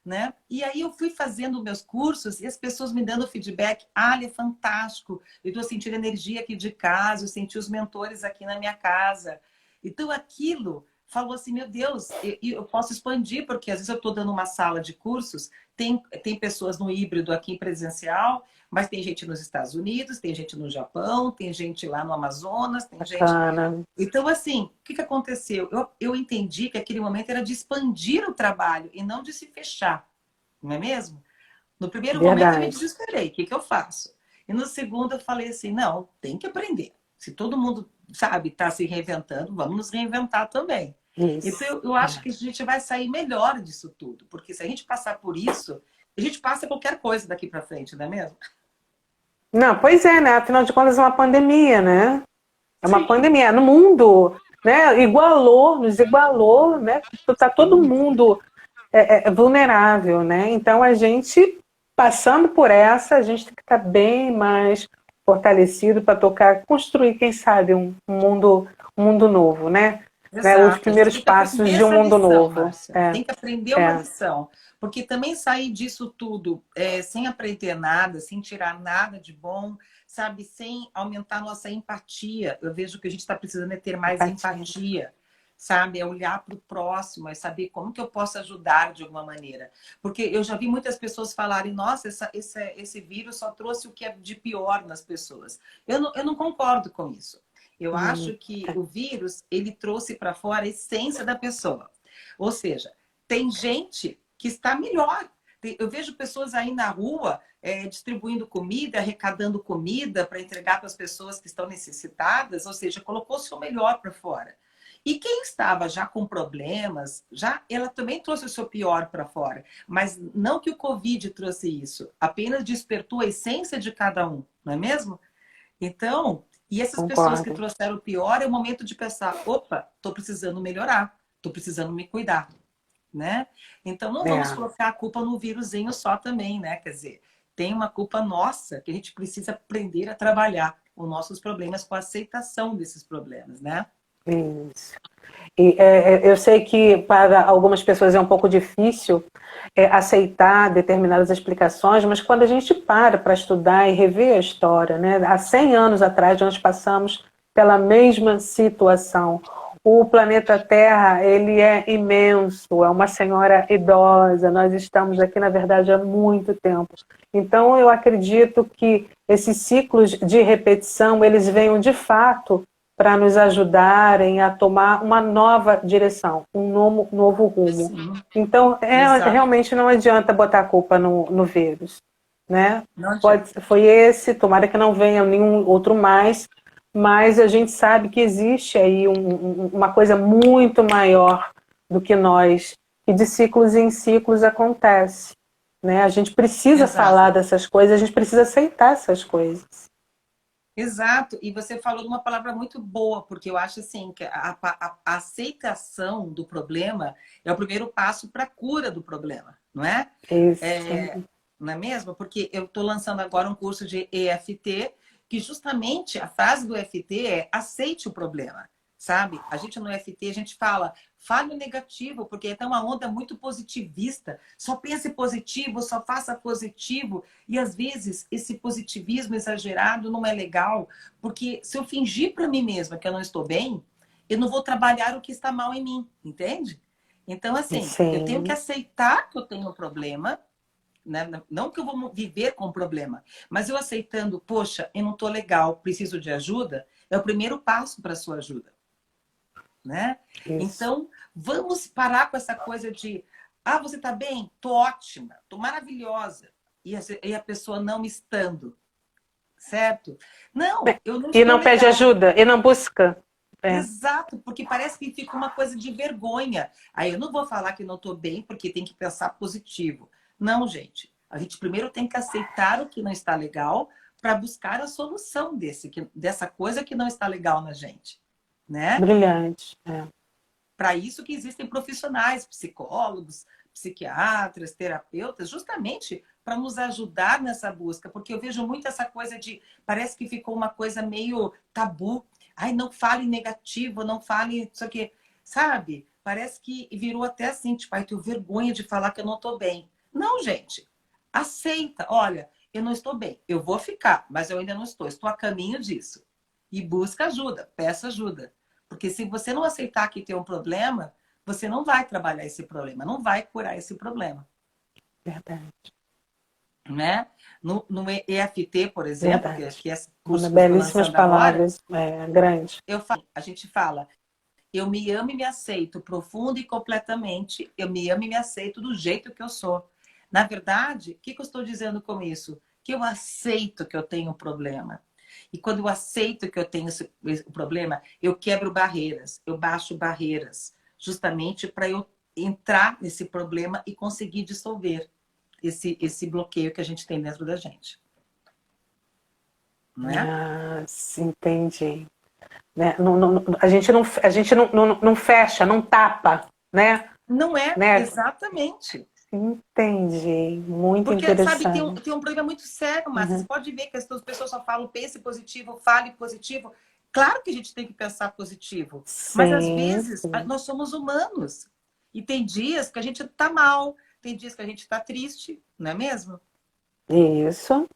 né? E aí eu fui fazendo meus cursos e as pessoas me dando feedback. Ah, é fantástico. Eu estou sentindo energia aqui de casa, eu senti os mentores aqui na minha casa. Então aquilo falou assim, meu Deus, eu posso expandir, porque às vezes eu estou dando uma sala de cursos, tem pessoas no híbrido aqui presencial, mas tem gente nos Estados Unidos, tem gente no Japão, tem gente lá no Amazonas, tem gente... Bacana. Então, assim, o que aconteceu? Eu entendi que aquele momento era de expandir o trabalho e não de se fechar, não é mesmo? No primeiro momento eu me Verdade. desesperei, o que eu faço? E no segundo eu falei assim, não, tem que aprender. Se todo mundo, sabe, está se reinventando, vamos nos reinventar também. Então, Isso. eu acho que a gente vai sair melhor disso tudo, porque se a gente passar por isso, a gente passa qualquer coisa daqui para frente, não é mesmo? Não, pois é, né? Afinal de contas, é uma pandemia, né? É uma Sim. pandemia. No mundo, né? Igualou, nos igualou, né? Tá todo Sim. mundo vulnerável, né? Então, a gente, passando por essa, a gente tem que estar bem mais fortalecido para tocar, construir, quem sabe, um mundo novo, né? Os Exato, a gente primeiros tem que aprender passos de um essa mundo lição, novo. Márcia. Tem que aprender uma É. lição. Porque também sair disso tudo sem aprender nada, sem tirar nada de bom, sabe, sem aumentar nossa empatia. Eu vejo que a gente está precisando ter mais Empatia. empatia, sabe? É olhar para o próximo, é saber como que eu posso ajudar de alguma maneira. Porque eu já vi muitas pessoas falarem, nossa, esse vírus só trouxe o que é de pior nas pessoas. Eu não concordo com isso. Eu Hum, acho que o vírus, ele trouxe para fora a essência da pessoa. Ou seja, tem gente que está melhor. Eu vejo pessoas aí na rua distribuindo comida, arrecadando comida para entregar para as pessoas que estão necessitadas, ou seja, colocou o seu melhor para fora. E quem estava já com problemas, já ela também trouxe o seu pior para fora. Mas não que o Covid trouxe isso, apenas despertou a essência de cada um, não é mesmo? Então, e essas pessoas que concordo. trouxeram o pior, é o momento de pensar, opa, estou precisando melhorar, estou precisando me cuidar, né? Então, não vamos É. colocar a culpa no vírusinho só também, né? Quer dizer, tem uma culpa nossa que a gente precisa aprender a trabalhar os nossos problemas com a aceitação desses problemas, né? Isso. E, eu sei que para algumas pessoas é um pouco difícil aceitar determinadas explicações, mas quando a gente para estudar e rever a história, né, há 100 anos atrás nós passamos pela mesma situação. O planeta Terra, ele é imenso, é uma senhora idosa, nós estamos aqui, na verdade, há muito tempo. Então, eu acredito que esses ciclos de repetição, eles venham de fato para nos ajudarem a tomar uma nova direção, um novo rumo. Sim, Então, exato. realmente não adianta botar a culpa no vírus, né? Não adianta. Foi esse, tomara que não venha nenhum outro mais, mas a gente sabe que existe aí uma coisa muito maior do que nós, e de ciclos em ciclos acontece, né? A gente precisa falar Exato. dessas coisas, a gente precisa aceitar essas coisas. Exato, e você falou uma palavra muito boa, porque eu acho assim que a aceitação do problema é o primeiro passo para a cura do problema, não é? Isso. Não é mesmo? Porque eu estou lançando agora um curso de EFT, que justamente a frase do EFT é aceite o problema, sabe? A gente no EFT, a gente fale o negativo, porque tem uma onda muito positivista. Só pense positivo, só faça positivo. E às vezes esse positivismo exagerado não é legal, porque se eu fingir para mim mesma que eu não estou bem, eu não vou trabalhar o que está mal em mim, entende? Então, assim, eu tenho que Sim. aceitar que eu tenho um problema, né? Não que eu vou viver com o problema, mas eu aceitando, poxa, eu não estou legal, preciso de ajuda, é o primeiro passo para a sua ajuda, né? Isso. Então, vamos parar com essa coisa de, ah, você está bem? Tô ótima, tô maravilhosa. E a pessoa não estando, certo? Não, eu não E estou não pede legal. ajuda, e não busca. É, Exato, porque parece que fica uma coisa de vergonha. Aí eu não vou falar que não estou bem, porque tem que pensar positivo. Não, gente. A gente primeiro tem que aceitar o que não está legal para buscar a solução dessa coisa que não está legal na gente, né? brilhante. É. Para isso que existem profissionais, psicólogos, psiquiatras, terapeutas, justamente para nos ajudar nessa busca, porque eu vejo muito essa coisa de, parece que ficou uma coisa meio tabu. Ai, não fale negativo, não fale isso aqui, sabe? Parece que virou até assim, tipo, ai, tenho vergonha de falar que eu não estou bem. Não, gente. Aceita. Olha, eu não estou bem. Eu vou ficar, mas eu ainda não estou. Estou a caminho disso. E busca ajuda, peça ajuda. Porque se você não aceitar que tem um problema, você não vai trabalhar esse problema, não vai curar esse problema. Verdade. Né? No EFT, por exemplo, Verdade. que é esse curso que eu estou Belíssimas lançando agora, palavras, grande. a gente fala, eu me amo e me aceito profundo e completamente, eu me amo e me aceito do jeito que eu sou. Na verdade, o que eu estou dizendo com isso? Que eu aceito que eu tenho um problema. E quando eu aceito que eu tenho esse problema, eu quebro barreiras, eu baixo barreiras, justamente para eu entrar nesse problema e conseguir dissolver esse bloqueio que a gente tem dentro da gente. Não é? Ah, sim, entendi. Né? A gente não fecha, não tapa, né? Não é, Né? exatamente. Entendi. Muito Porque, sabe, interessante. tem um problema muito sério, Márcia. Uhum. Você pode ver que as pessoas só falam pense positivo, fale positivo. Claro que a gente tem que pensar positivo. Mas, às Sim, vezes, sim. nós somos humanos. E tem dias que a gente tá mal, tem dias que a gente tá triste, não é mesmo? Isso.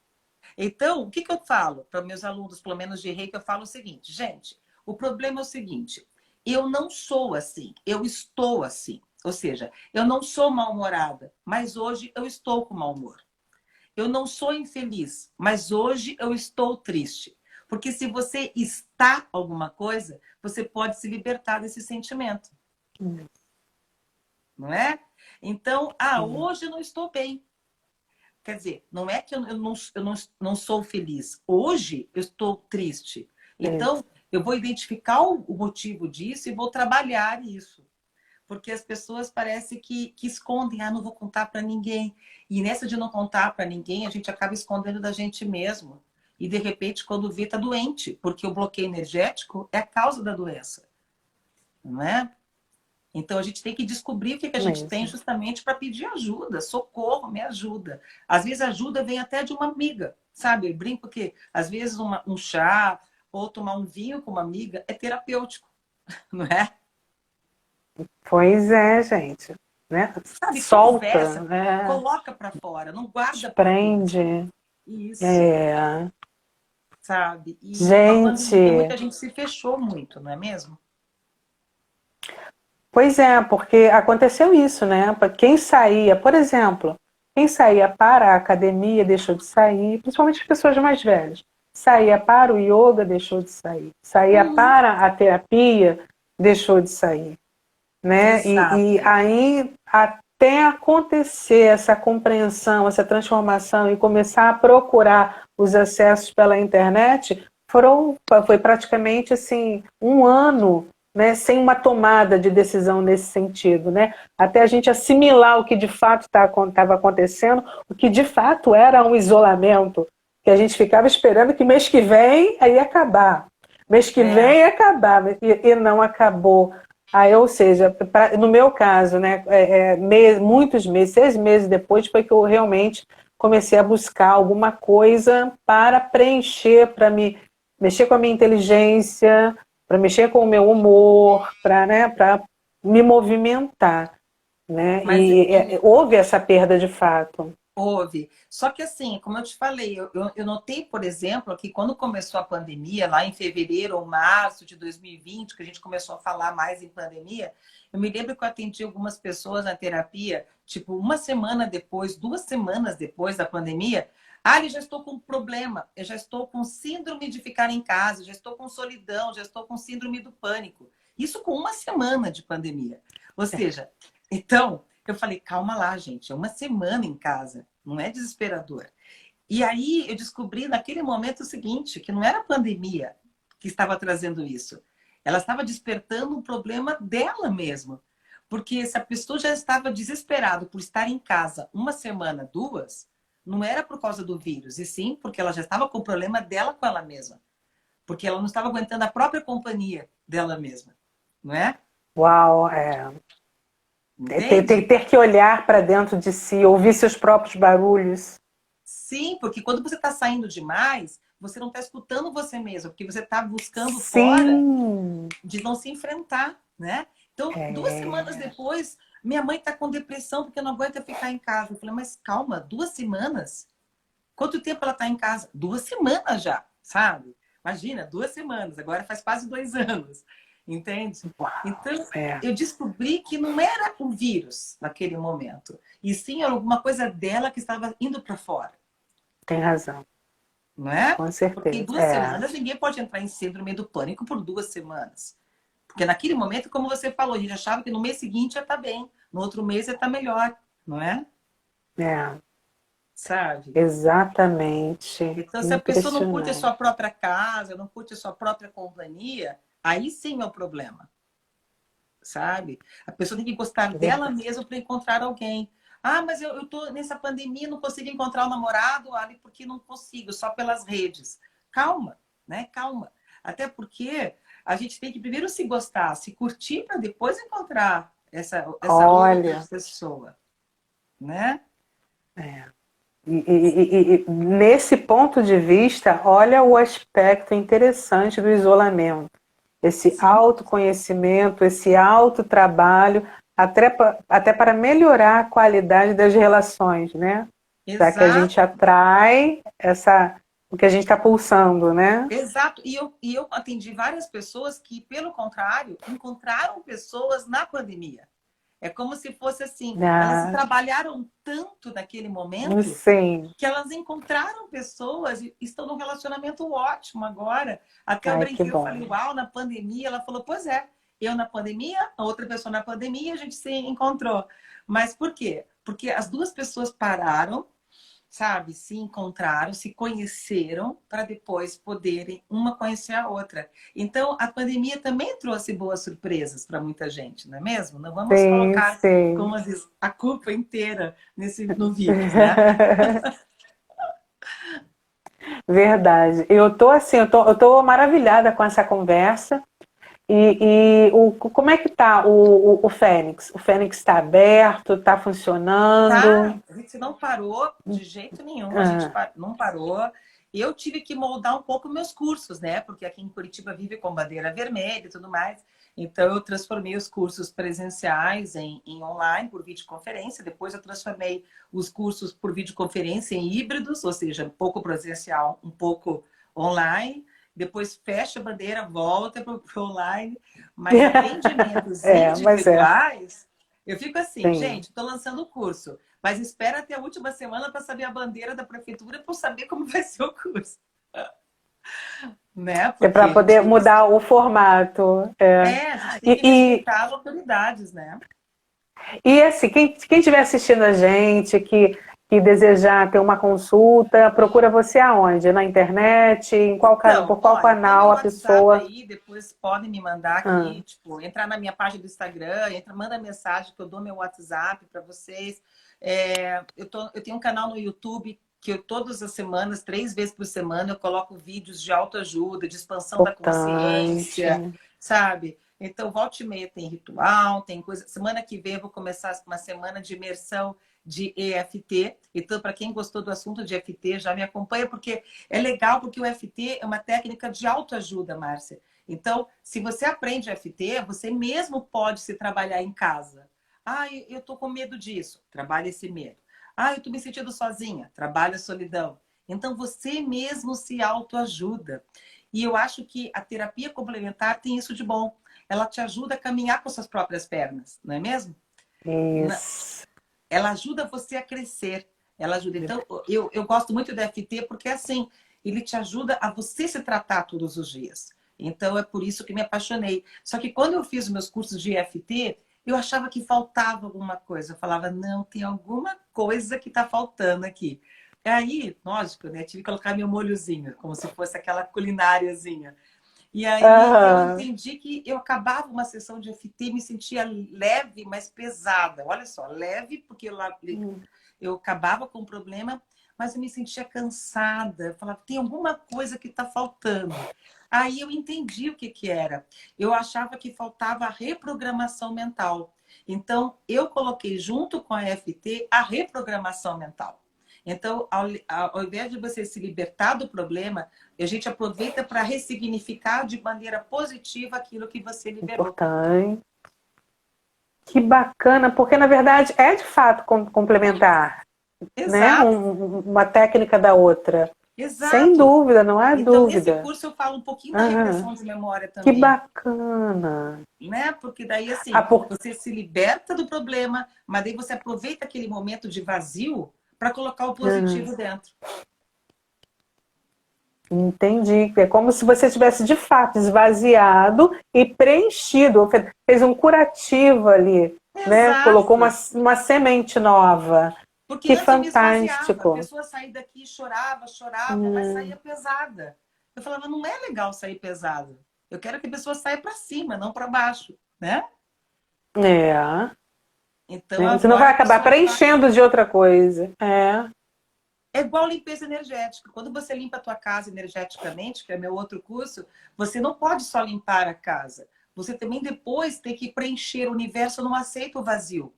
Então, o que eu falo para meus alunos, pelo menos de Reiki, eu falo o seguinte, gente, o problema é o seguinte, eu não sou assim, eu estou assim. Ou seja, eu não sou mal-humorada, mas hoje eu estou com mau humor. Eu não sou infeliz, mas hoje eu estou triste. Porque se você está alguma coisa, você pode se libertar desse sentimento. Não é? Então, hoje eu não estou bem. Quer dizer, não é que eu não sou feliz. Hoje eu estou triste. Então, eu vou identificar o motivo disso e vou trabalhar isso. Porque as pessoas parece que escondem, não vou contar para ninguém. E nessa de não contar para ninguém, a gente acaba escondendo da gente mesmo. E de repente, quando vê, está doente, porque o bloqueio energético é a causa da doença. Não é? Então a gente tem que descobrir o que a gente tem Mesmo. justamente para pedir ajuda, socorro, me ajuda. Às vezes a ajuda vem até de uma amiga, sabe? Eu brinco que às vezes um chá ou tomar um vinho com uma amiga é terapêutico, não é? Pois é, gente. Né? Sabe, Solta, conversa, né? coloca para fora, não guarda para dentro. Desprende. Isso, É. sabe? E com a pandemia Gente, muita gente se fechou muito, não é mesmo? pois é, porque aconteceu isso, né? Quem saía, por exemplo, quem saía para a academia deixou de sair, principalmente as pessoas mais velhas. Saía para o yoga, deixou de sair. Saía Uhum. para a terapia, deixou de sair. Né? E Exato. aí, até acontecer essa compreensão, essa transformação e começar a procurar os acessos pela internet, foi praticamente assim, um ano, né, sem uma tomada de decisão nesse sentido, né? Até a gente assimilar o que de fato estava acontecendo, o que de fato era um isolamento, que a gente ficava esperando que mês que vem aí ia acabar. Mês que É. vem ia acabar, e não acabou. Aí, ou seja, no meu caso, né, muitos meses, 6 meses depois, foi que eu realmente comecei a buscar alguma coisa para preencher, para me mexer com a minha inteligência, para mexer com o meu humor, para me movimentar. Né? Mas Houve essa perda de fato. houve. Só que assim, como eu te falei, eu notei, por exemplo, que quando começou a pandemia, lá em fevereiro ou março de 2020, que a gente começou a falar mais em pandemia, eu me lembro que eu atendi algumas pessoas na terapia, tipo, uma semana depois, 2 semanas depois da pandemia, eu já estou com um problema, eu já estou com síndrome de ficar em casa, já estou com solidão, já estou com síndrome do pânico. Isso com uma semana de pandemia. Ou seja, então, eu falei, calma lá, gente, é uma semana em casa, não é desesperador. E aí eu descobri naquele momento o seguinte, que não era a pandemia que estava trazendo isso. Ela estava despertando um problema dela mesma. Porque se a pessoa já estava desesperada por estar em casa uma semana, 2, não era por causa do vírus, e sim porque ela já estava com o problema dela com ela mesma. Porque ela não estava aguentando a própria companhia dela mesma, não é? Uau, Entende? ter que olhar para dentro de si, ouvir seus próprios barulhos. Sim, porque quando você está saindo demais, você não está escutando você mesmo, porque você está buscando fora Sim. de não se enfrentar, né? Então, 2 semanas depois, Minha mãe está com depressão porque não aguenta ficar em casa. Eu falei, mas calma, 2 semanas? Quanto tempo ela está em casa? 2 semanas já, sabe? Imagina, 2 semanas. Agora faz quase 2 anos. Entende? Uau, Então, é, eu descobri que não era o vírus naquele momento. E sim, era alguma coisa dela que estava indo para fora. tem razão, Não é? com Porque em certeza. duas É, semanas ninguém pode entrar em síndrome do pânico por 2 semanas. Porque naquele momento, como você falou, a gente achava que no mês seguinte ia estar bem, no outro mês ia estar melhor, não é? é, Sabe? exatamente. Então, se a pessoa não curte a Impressionante. sua própria casa, não curte a sua própria companhia, aí sim é o problema, sabe? A pessoa tem que gostar É dela verdade. mesma para encontrar alguém. Ah, mas eu tô nessa pandemia, não consigo encontrar um namorado, ali porque não consigo, só pelas redes. Calma, né? Calma. Até porque a gente tem que primeiro se gostar, se curtir para depois encontrar essa outra Olha, pessoa, né? é. E nesse ponto de vista, olha o aspecto interessante do isolamento. Esse Sim, autoconhecimento, esse autotrabalho, até para melhorar a qualidade das relações, né? Já que a gente exato. atrai o que a gente está pulsando, né? Exato. E eu atendi várias pessoas que, pelo contrário, encontraram pessoas na pandemia. É como se fosse assim, elas se Ah, trabalharam tanto naquele momento sim. que elas encontraram pessoas e estão num relacionamento ótimo agora. Até eu Ai, que brinquei, eu falei, bom. uau, na pandemia, ela falou, pois é, eu na pandemia, a outra pessoa na pandemia, a gente se encontrou. Mas por quê? Porque as duas pessoas pararam, sabe, se encontraram, se conheceram para depois poderem uma conhecer a outra. Então, a pandemia também trouxe boas surpresas para muita gente, não é mesmo? Não vamos Sim, colocar, sim. como diz, a culpa inteira no vírus, né? Verdade. Eu tô assim, eu tô maravilhada com essa conversa. Como é que tá o Fênix? O Fênix está aberto, está Tá, funcionando? a gente não parou de jeito nenhum, a gente Ah, não parou. Eu tive que moldar um pouco meus cursos, né? Porque aqui em Curitiba vive com bandeira vermelha e tudo mais. Então, eu transformei os cursos presenciais em online, por videoconferência. Depois, eu transformei os cursos por videoconferência em híbridos, ou seja, um pouco presencial, um pouco online. Depois, fecha a bandeira, volta para o online. Mas atendimentos mas é, individuais, eu fico assim, sim. gente, estou lançando o curso, mas espera até a última semana para saber a bandeira da prefeitura para saber como vai ser o curso, né? É Porque para a gente poder tem que, mudar o formato. É. a gente tem que E, respeitar as autoridades, né? e assim, quem estiver assistindo a gente, que desejar ter uma consulta, procura você aonde? Na internet? Então, Por qual olha, tem meu canal a WhatsApp pessoa? aí, depois podem me mandar Ah, aqui, tipo, entrar na minha página do Instagram, manda mensagem que eu dou meu WhatsApp para vocês. Eu tenho um canal no YouTube que eu, todas as semanas, 3 vezes por semana, eu coloco vídeos de autoajuda, de expansão da importante. consciência, sabe? Então, volta e meia tem ritual, tem coisa. Semana que vem eu vou começar uma semana de imersão de EFT. Então, para quem gostou do assunto de EFT, já me acompanha, porque é legal, porque o EFT é uma técnica de autoajuda, Márcia. Então, se você aprende EFT, você mesmo pode se trabalhar em casa. Ah, eu estou com medo disso. Trabalha esse medo. Ah, eu estou me sentindo sozinha. Trabalha a solidão. Então, você mesmo se autoajuda. E eu acho que a terapia complementar tem isso de bom. Ela te ajuda a caminhar com suas próprias pernas, não é mesmo? Isso. Ela ajuda você a crescer. Ela ajuda. Então, eu gosto muito do FT porque, assim, ele te ajuda a você se tratar todos os dias. Então, é por isso que me apaixonei. Só que quando eu fiz os meus cursos de EFT, eu achava que faltava alguma coisa. Eu falava, não, tem alguma coisa que está faltando aqui. Aí, lógico, né? Tive que colocar meu molhozinho, como se fosse aquela culináriazinha. E aí eu Aham. entendi que eu acabava uma sessão de FT e me sentia leve, mas pesada. Olha só, leve, porque eu acabava com o problema, mas eu me sentia cansada. Eu falava, tem alguma coisa que está faltando. Aí eu entendi o que, que era. Eu achava que faltava a reprogramação mental. Então, eu coloquei junto com a FT a reprogramação mental. Então, ao invés de você se libertar do problema, a gente aproveita para ressignificar de maneira positiva aquilo que você liberou. Importante. Que bacana, porque na verdade é de fato complementar, né? Exato, Uma técnica da outra. Sem exato. dúvida, não há Então, nesse dúvida. curso eu falo um pouquinho da Aham. regressão de memória Que também, bacana. né? Porque daí, Ah, assim, por... você se liberta do problema, mas daí você aproveita aquele momento de vazio para colocar o Aham. positivo dentro. Entendi. É como se você tivesse de fato esvaziado e preenchido, fez um curativo ali, né? Colocou Exato. uma semente nova. Porque Que antes eu me esvaziava, a fantástico. pessoa saía daqui, chorava, chorava, mas Hum, saía pesada. Eu falava, não é legal sair pesada. Eu quero que a pessoa saia para cima, não para baixo, né? é. Então Né? Você não vai agora a acabar pessoa vai. preenchendo de outra coisa. É. É igual limpeza energética. Quando você limpa a tua casa energeticamente, que é meu outro curso, você não pode só limpar a casa. Você também depois tem que preencher. O universo não aceita o vazio.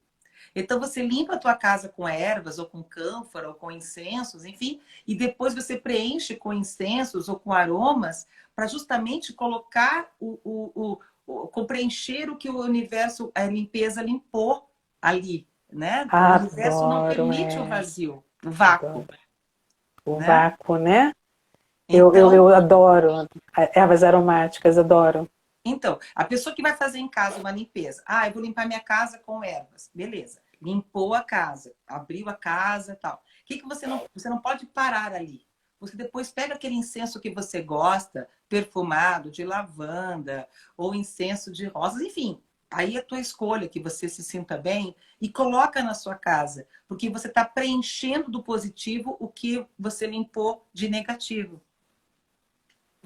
Então você limpa a tua casa com ervas, ou com cânfora, ou com incensos, enfim, e depois você preenche com incensos ou com aromas para justamente colocar com preencher o que o universo, a limpeza limpou ali, né? O universo não Adoro, permite o é. vazio, o Adoro. vácuo, O né? vácuo, né? Então, Eu adoro ervas aromáticas, adoro. Então, a pessoa que vai fazer em casa uma limpeza, ah, eu vou limpar minha casa com ervas, beleza. Limpou a casa, abriu a casa e tal. O que você não pode parar ali. Você depois pega aquele incenso que você gosta, perfumado, de lavanda, ou incenso de rosas, enfim. Aí é a tua escolha, que você se sinta bem, e coloca na sua casa. Porque você está preenchendo do positivo o que você limpou de negativo.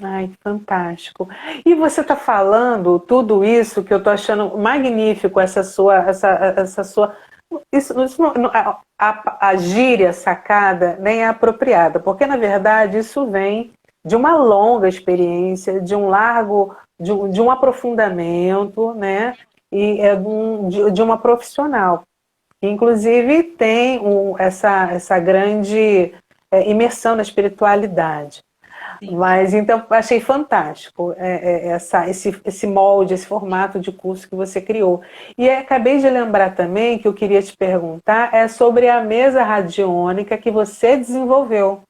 Ai, fantástico. E você está falando tudo isso que eu estou achando magnífico, essa sua. Isso a gíria sacada nem é apropriada, porque na verdade isso vem de uma longa experiência, de um largo, de um aprofundamento, né? E é de uma profissional, que inclusive tem essa grande imersão na espiritualidade. Sim, Mas então achei fantástico esse molde, esse formato de curso que você criou. E acabei de lembrar também que eu queria te perguntar é sobre a mesa radiônica que você desenvolveu.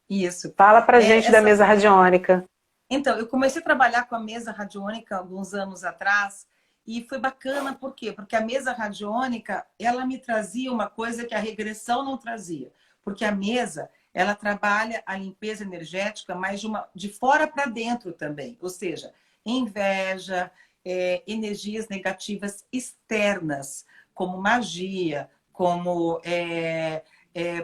isso. Fala pra É, gente da essa mesa radiônica. Então, eu comecei a trabalhar com a mesa radiônica alguns anos atrás e foi bacana, por quê? Porque a mesa radiônica, ela me trazia uma coisa que a regressão não trazia. Porque a mesa, ela trabalha a limpeza energética, mas de fora para dentro também. Ou seja, inveja, energias negativas externas, como magia, como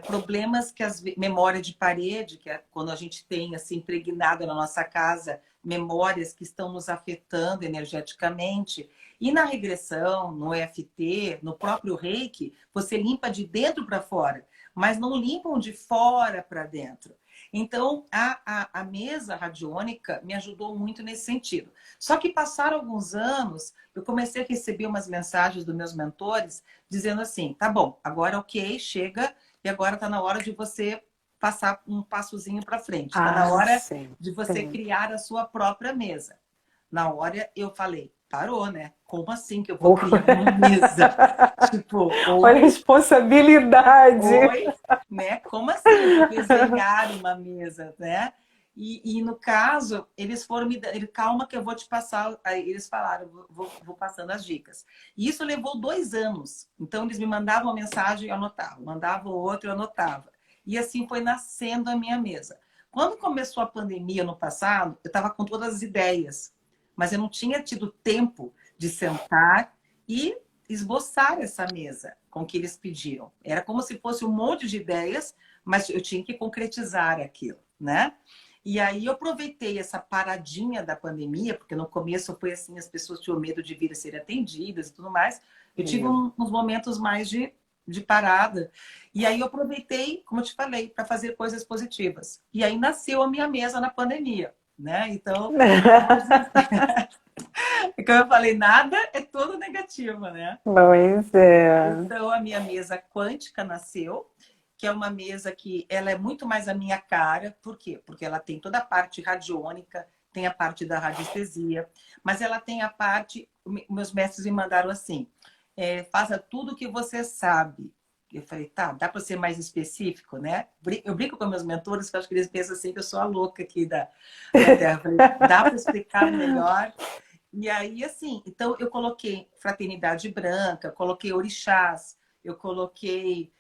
problemas que as memória de parede, que é quando a gente tem assim impregnado na nossa casa memórias que estão nos afetando energeticamente. E na regressão, no EFT, no próprio Reiki, você limpa de dentro para fora, mas não limpam de fora para dentro. Então, a mesa radiônica me ajudou muito nesse sentido. Só que passaram alguns anos, eu comecei a receber umas mensagens dos meus mentores dizendo assim: tá bom, agora ok, chega, e agora está na hora de você passar um passozinho para frente. Está na Ah, hora sim, de você sim. criar a sua própria mesa. Na hora eu falei, parou, né? Como assim que eu vou Uh. criar uma mesa? Tipo, Olha a oi, responsabilidade. oi, né? Como assim eu vou desenhar uma mesa, né? E no caso, eles foram me dando, calma que eu vou te passar. Aí eles falaram, vou passando as dicas. E isso levou 2 anos. Então, eles me mandavam uma mensagem, eu anotava. Mandavam outro, eu anotava. E assim foi nascendo a minha mesa. Quando começou a pandemia no passado, eu estava com todas as ideias, mas eu não tinha tido tempo de sentar e esboçar essa mesa com o que eles pediram. Era como se fosse um monte de ideias, mas eu tinha que concretizar aquilo, né? E aí eu aproveitei essa paradinha da pandemia, porque no começo foi assim, as pessoas tinham medo de vir a ser atendidas e tudo mais. Eu tive uns momentos mais de parada. E aí eu aproveitei, como eu te falei, para fazer coisas positivas. E aí nasceu a minha mesa na pandemia, né? Então, como eu falei, nada é tudo negativo, né? Pois é. Então, a minha mesa quântica nasceu, que é uma mesa que ela é muito mais a minha cara. Por quê? Porque ela tem toda a parte radiônica, tem a parte da radiestesia, mas ela tem a parte, meus mestres me mandaram assim, faça tudo o que você sabe. Eu falei, tá, dá para ser mais específico, né? Eu brinco com meus mentores, que eu acho que eles pensam assim que eu sou a louca aqui da Terra. Eu falei, dá para explicar melhor? E aí, assim, então eu coloquei fraternidade branca, coloquei orixás, eu coloquei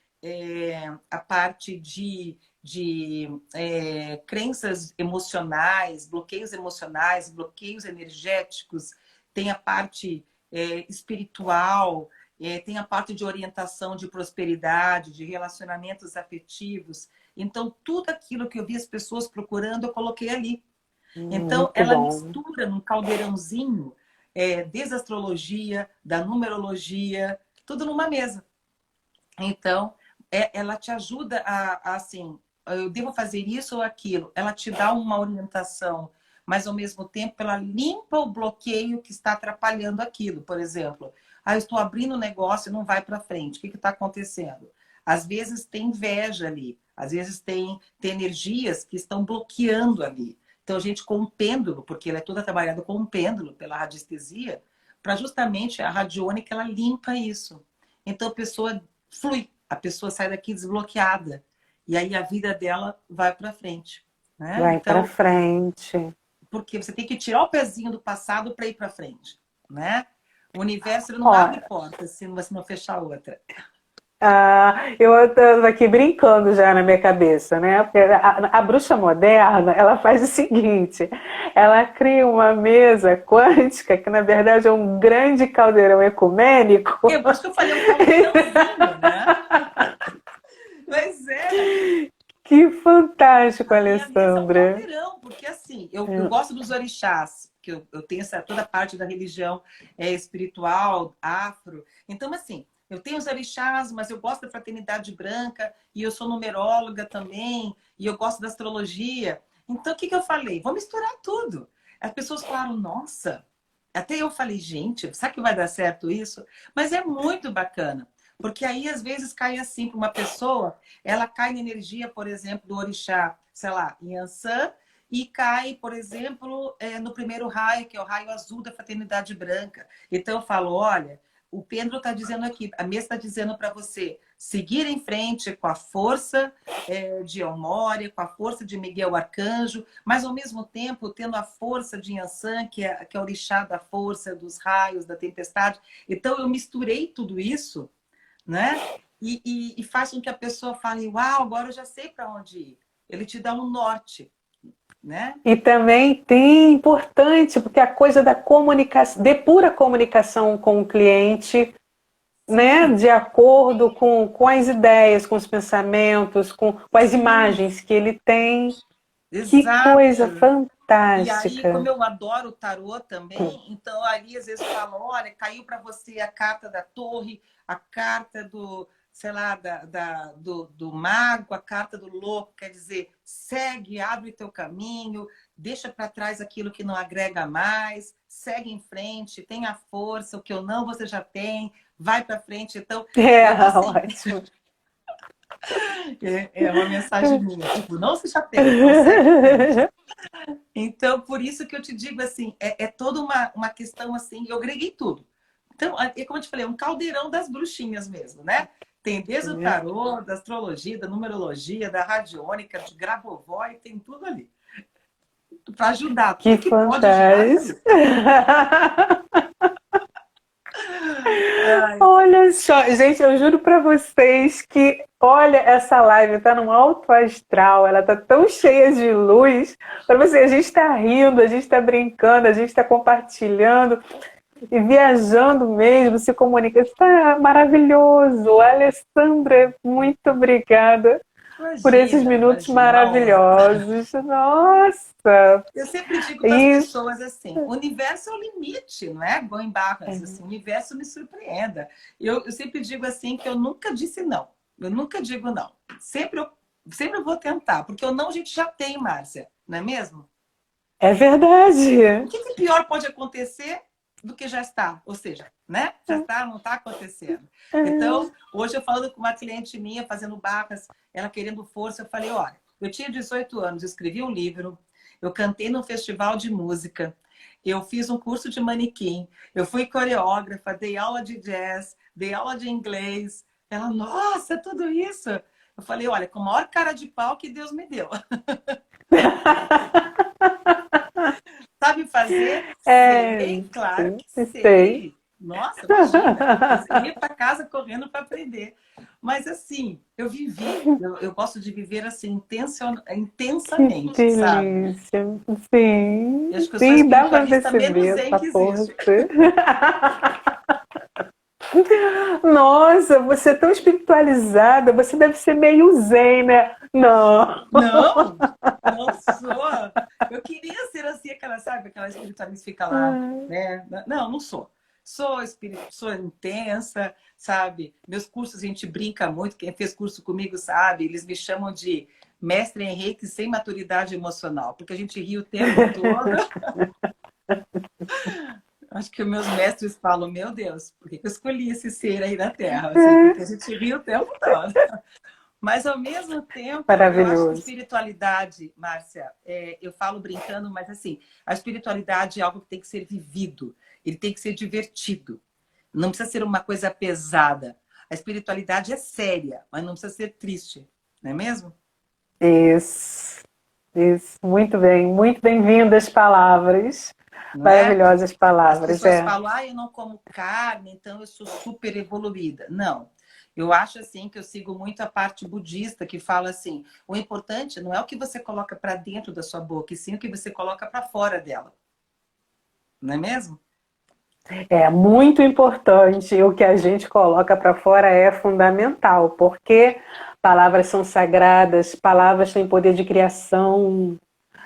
a parte de crenças emocionais, bloqueios energéticos, tem a parte espiritual, tem a parte de orientação de prosperidade, de relacionamentos afetivos. Então, tudo aquilo que eu vi as pessoas procurando, eu coloquei ali. Então, Muito ela bom. mistura num caldeirãozinho desde a astrologia, da numerologia, tudo numa mesa. Então, ela te ajuda assim, eu devo fazer isso ou aquilo. Ela te dá uma orientação, mas ao mesmo tempo ela limpa o bloqueio que está atrapalhando aquilo. Por exemplo, eu estou abrindo um negócio e não vai para frente. O que está acontecendo? Às vezes tem inveja ali, às vezes tem energias que estão bloqueando ali. Então, a gente com um pêndulo, porque ela é toda trabalhada com um pêndulo pela radiestesia, para justamente a radiônica ela limpa isso. Então, a pessoa flui, a pessoa sai daqui desbloqueada. E aí a vida dela vai para frente. Né? Vai para Então, frente. porque você tem que tirar o pezinho do passado para ir para frente. Né? O universo ele não Ó, abre portas se você não fechar outra. eu estou aqui brincando já na minha cabeça, né? Porque a bruxa moderna, ela faz o seguinte, ela cria uma mesa quântica, que na verdade é um grande caldeirão ecumênico. Por isso que eu falei um caldeirãozinho, né? Mas Que fantástico, a minha mesa é um Alessandra. caldeirão, porque assim, eu gosto dos orixás, que eu tenho toda a parte da religião espiritual, afro. Então, assim, eu tenho os orixás, mas eu gosto da fraternidade branca, e eu sou numeróloga também, e eu gosto da astrologia. Então, o que eu falei? Vou misturar tudo. As pessoas falaram, nossa, até eu falei, gente, sabe que vai dar certo isso? Mas é muito bacana. Porque aí, às vezes, cai assim para uma pessoa, ela cai na energia, por exemplo, do orixá, sei lá, Yansan, e cai, por exemplo, no primeiro raio, que é o raio azul da fraternidade branca. Então, eu falo, olha, o Pedro está dizendo aqui, a mesa está dizendo para você seguir em frente com a força de Elmória, com a força de Miguel Arcanjo, mas, ao mesmo tempo, tendo a força de Yansan, que é o orixá da força, dos raios, da tempestade. Então, eu misturei tudo isso, né? E faz com que a pessoa fale, uau, agora eu já sei para onde ir. Ele te dá um norte, né? E também tem importante, porque a coisa da comunicação, de pura comunicação com o cliente, né, Sim, de acordo com as ideias, com os pensamentos, com as sim, imagens que ele tem. Que coisa exato. E aí, como fantástica. eu adoro o tarô também, então ali às vezes falam, olha, caiu para você a carta da torre, a carta do, sei lá, do mago, a carta do louco, quer dizer, segue, abre teu caminho, deixa para trás aquilo que não agrega mais, segue em frente, tenha força, o que eu não você já tem, vai para frente. Então, É, eu assim, ótimo. é uma mensagem minha, tipo, não se chateie, então segue em frente. Então, por isso que eu te digo assim, é toda uma questão assim, eu agreguei tudo. Então, é como eu te falei, é um caldeirão das bruxinhas mesmo, né? Tem desde o tarô, da astrologia, da numerologia, da radiônica, de Grabovoi, tem tudo ali. Para ajudar, Que tudo que pode ajudar, tá ali. fantástico. Ai, Olha só, gente, eu juro para vocês que, olha, essa live tá num alto astral, ela tá tão cheia de luz. Para você, a gente está rindo, a gente está brincando, a gente está compartilhando e viajando mesmo, se comunica. Está maravilhoso. Alessandra, muito obrigada por esses imagina, minutos imagina, uma honra. maravilhosos. Nossa! Eu sempre digo para as E pessoas assim, o universo é o limite, não é? Bom em barras, assim, o universo me surpreenda. Eu sempre digo assim que eu nunca disse não. Eu nunca digo não. Sempre eu vou tentar, porque o não a gente já tem, Márcia, não é mesmo? é O verdade. que pior pode acontecer do que já está? Ou seja, né? Já está, não está acontecendo. Então, hoje eu falando com uma cliente minha, fazendo barras, ela querendo força, eu falei, olha, eu tinha 18 anos, eu escrevi um livro, eu cantei num festival de música, Eu fiz um curso de manequim, eu fui coreógrafa, dei aula de jazz, dei aula de inglês. Ela, nossa, tudo isso. Eu falei, olha, com a maior cara de pau que Deus me deu. Sabe fazer? É, Sei, claro que sei. sei. Nossa, imagina. Eu ia para casa correndo para aprender. Mas assim, eu vivi, eu gosto de viver assim Que intensamente, sabe? delícia. Sim, E acho que eu sou a sim, dá para espiritualista menos perceber zen essa que força. existe. Nossa, você é tão espiritualizada, você deve ser meio zen, né? Não. Não, não sou. Eu queria ser assim, aquela, sabe, aquela espiritualista que fica lá, né? Não, não sou. Sou sou intensa, sabe? Meus cursos a gente brinca muito, quem fez curso comigo sabe, eles me chamam de mestre Henrique sem maturidade emocional, porque a gente ri o tempo todo. Acho que os meus mestres falam, meu Deus, por que eu escolhi esse ser aí na Terra? Assim, porque a gente ri o tempo todo. Mas, ao mesmo tempo, eu acho que Maravilhoso. espiritualidade, Márcia, eu falo brincando, mas assim, a espiritualidade é algo que tem que ser vivido, ele tem que ser divertido, não precisa ser uma coisa pesada. A espiritualidade é séria, mas não precisa ser triste, não é mesmo? Isso, isso. Muito bem-vindas palavras. Não é? Maravilhosas As palavras, pessoas é. falam, ah, eu não como carne, então eu sou super evoluída. Não. Eu acho assim que eu sigo muito a parte budista que fala assim: o importante não é o que você coloca para dentro da sua boca, e sim o que você coloca para fora dela. Não é mesmo? É muito importante. O que a gente coloca para fora é fundamental, porque palavras são sagradas, palavras têm poder de criação,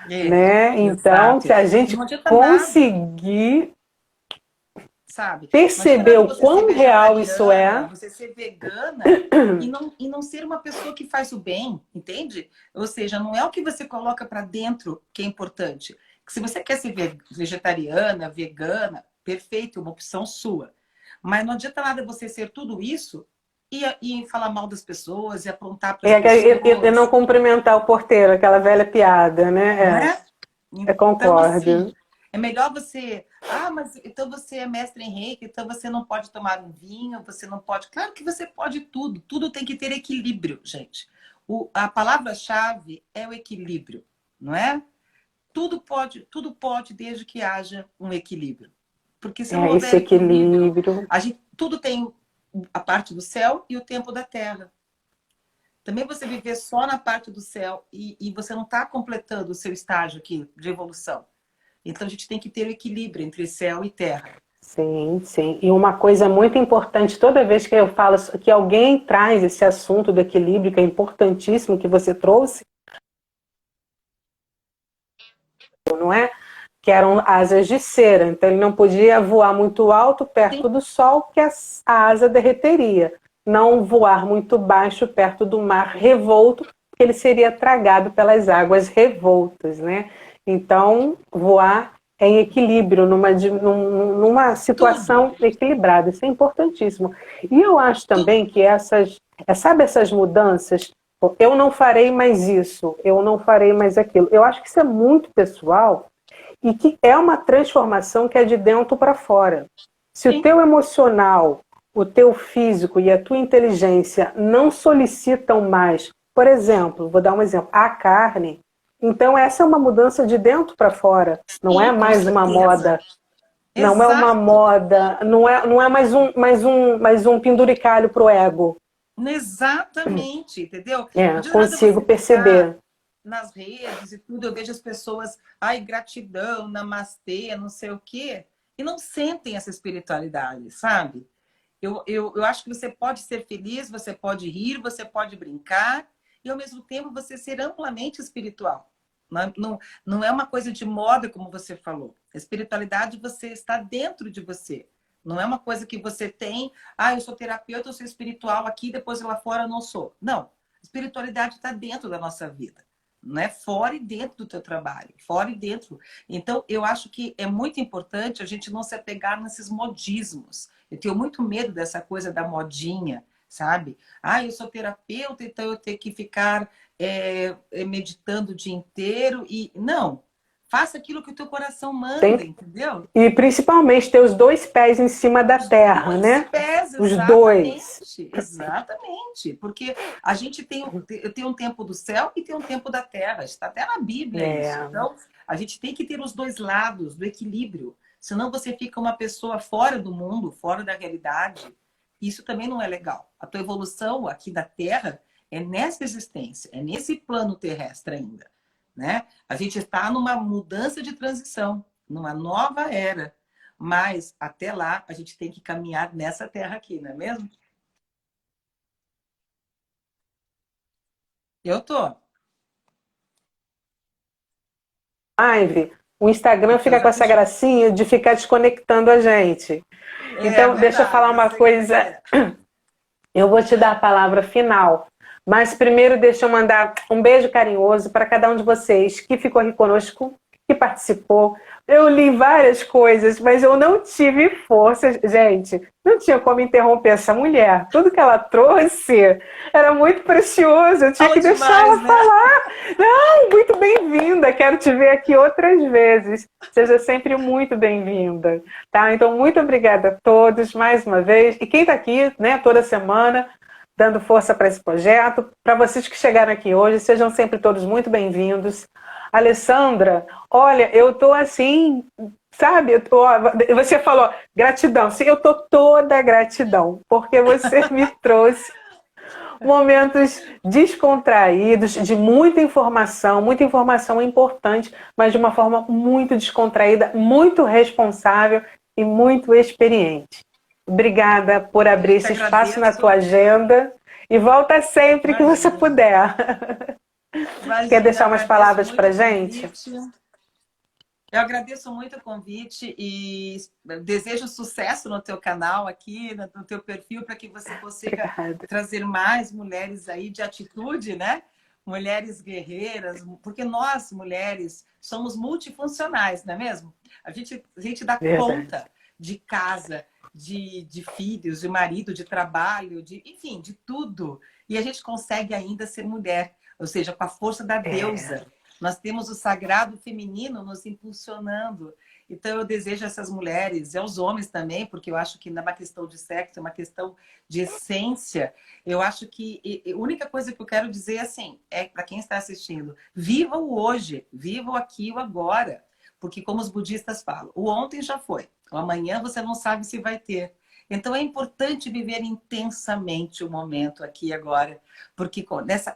É, né? Então, exato. se a E gente não adianta nada, conseguir sabe? Não adianta perceber nada o você ser quão real isso vegetariana, é, você ser vegana e não ser uma pessoa que faz o bem, entende? Ou seja, não é o que você coloca para dentro que é importante. Se você quer ser vegetariana, vegana, perfeito, uma opção sua. Mas não adianta nada você ser tudo isso e falar mal das pessoas e aprontar para as é não pessoas, cumprimentar o porteiro, aquela velha piada, não né? é? É, Então, concordo. assim, é melhor você. Ah, mas então você é mestre Henrique, então você não pode tomar um vinho, você não pode. Claro que você pode tudo. Tudo tem que ter equilíbrio, gente. A palavra-chave é o equilíbrio, não é? Tudo pode desde que haja um equilíbrio. Porque se não É, houver esse equilíbrio, equilíbrio. tudo tem a parte do céu e o tempo da terra. Também você viver só na parte do céu e você não está completando o seu estágio aqui de evolução. Então a gente tem que ter o equilíbrio entre céu e terra. Sim, sim. E uma coisa muito importante, toda vez que eu falo que alguém traz esse assunto do equilíbrio, que é importantíssimo, que você trouxe, não é? Que eram asas de cera, então ele não podia voar muito alto Sim, perto do sol, porque a asa derreteria. Não voar muito baixo perto do mar revolto, porque ele seria tragado pelas águas revoltas, né? Então, voar em equilíbrio, numa tudo. situação equilibrada, isso é importantíssimo. E eu acho tudo. também que sabe essas mudanças, eu não farei mais isso, eu não farei mais aquilo. Eu acho que isso é muito pessoal e que é uma transformação que é de dentro para fora. Se o Sim, teu emocional, o teu físico e a tua inteligência não solicitam mais, por exemplo, vou dar um exemplo, a carne, então essa é uma mudança de dentro para fora, não é sim, com mais uma certeza. moda, não é uma Exato. moda, não é mais um penduricalho pro ego. Exatamente, entendeu? Não É, adianta nada consigo você ficar perceber. nas redes e tudo, eu vejo as pessoas, ai, gratidão, namastê, não sei o quê, e não sentem essa espiritualidade, sabe? Eu acho que você pode ser feliz, você pode rir, você pode brincar, e ao mesmo tempo você ser amplamente espiritual. Não é uma coisa de moda, como você falou. A espiritualidade você está dentro de você. Não é uma coisa que você tem, ah, eu sou terapeuta, eu sou espiritual aqui, depois lá fora eu não sou. Não. A espiritualidade está dentro da nossa vida. Não é fora e dentro do teu trabalho, fora e dentro. Então, eu acho que é muito importante a gente não se apegar nesses modismos. Eu tenho muito medo dessa coisa da modinha, sabe? Ah, eu sou terapeuta, então eu tenho que ficar meditando o dia inteiro. E não, Faça aquilo que o teu coração manda, Tem, entendeu? e principalmente ter os dois pés em cima da Os terra, dois né? pés, Os dois. exatamente. Exatamente. Porque a gente tem um tempo do céu e tem um tempo da terra. Está até na Bíblia isso. É, Então, a gente tem que ter os dois lados do equilíbrio. Senão você fica uma pessoa fora do mundo, fora da realidade. Isso também não é legal. A tua evolução aqui da Terra é nessa existência, é nesse plano terrestre ainda, né? A gente está numa mudança de transição, numa nova era. Mas até lá a gente tem que caminhar nessa terra aqui, não é mesmo? Eu tô. live, o Instagram fica com essa Exatamente. gracinha de ficar desconectando a gente. É Então, deixa eu falar verdade, eu uma sei como é que coisa. é. Eu vou te dar a palavra final. Mas primeiro deixa eu mandar um beijo carinhoso para cada um de vocês que ficou aqui conosco, que participou. Eu li várias coisas, mas eu não tive força. Gente, não tinha como interromper essa mulher. Tudo que ela trouxe era muito precioso. Eu tinha Fala que deixar demais, ela né? falar. Não, muito bem-vinda. Quero te ver aqui outras vezes. Seja sempre muito bem-vinda. Tá? Então, muito obrigada a todos mais uma vez. E quem está aqui, né, toda semana, dando força para esse projeto. Para vocês que chegaram aqui hoje, sejam sempre todos muito bem-vindos. Alessandra, olha, eu tô assim, sabe? Você falou gratidão. Sim, eu tô toda gratidão, porque você me trouxe momentos descontraídos, de muita informação importante, mas de uma forma muito descontraída, muito responsável e muito experiente. Obrigada por abrir Eu que esse espaço na agradeço. tua agenda e volta sempre que você Imagina. puder. Quer Imagina, deixar eu umas agradeço palavras muito para o gente? convite. Eu agradeço muito o convite e desejo sucesso no teu canal aqui, no teu perfil, para que você consiga Obrigada. trazer mais mulheres aí de atitude, né? Mulheres guerreiras, porque nós, mulheres, somos multifuncionais, não é mesmo? A gente dá Verdade. conta de casa, de filhos, de marido, de trabalho, enfim, de tudo. E a gente consegue ainda ser mulher, ou seja, com a força da É, deusa. Nós temos o sagrado feminino nos impulsionando. Então, eu desejo a essas mulheres, e aos homens também, porque eu acho que não é uma questão de sexo, é uma questão de essência. Eu acho que a única coisa que eu quero dizer assim, é para quem está assistindo, viva o hoje, viva o aqui e o agora. Porque, como os budistas falam, o ontem já foi, o amanhã você não sabe se vai ter. Então, é importante viver intensamente o momento aqui e agora, porque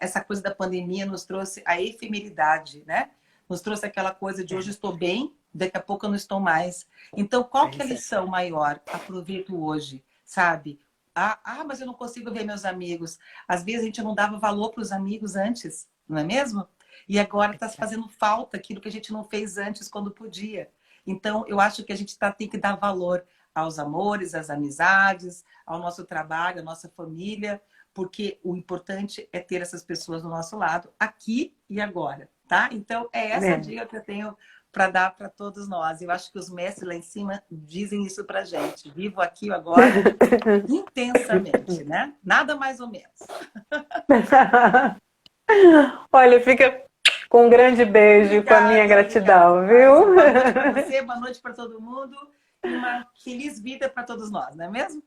essa coisa da pandemia nos trouxe a efemeridade, né? Nos trouxe aquela coisa de hoje estou bem, daqui a pouco eu não estou mais. Então, qual que é a pois é. lição maior? Aproveito hoje, sabe? Mas eu não consigo ver meus amigos. Às vezes a gente não dava valor para os amigos antes, não é mesmo? E agora está fazendo falta aquilo que a gente não fez antes quando podia. Então, eu acho que a gente tem que dar valor aos amores, às amizades, ao nosso trabalho, à nossa família, porque o importante é ter essas pessoas do nosso lado, aqui e agora, tá? Então, é essa É. dica que eu tenho para dar para todos nós. Eu acho que os mestres lá em cima dizem isso para gente. Vivo aqui e agora intensamente, né? Nada mais ou menos. Olha, fica com um grande beijo e com a minha Obrigada, obrigada, gratidão, Márcia. viu? Boa noite para você, boa noite para todo mundo e uma feliz vida para todos nós, não é mesmo?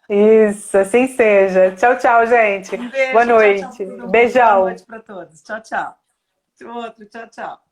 Isso, assim seja. Tchau, tchau, gente. Um Boa beijo, tchau, tchau para noite. todo mundo. Boa Beijão. noite para todos. Tchau, tchau. Outro, tchau, tchau.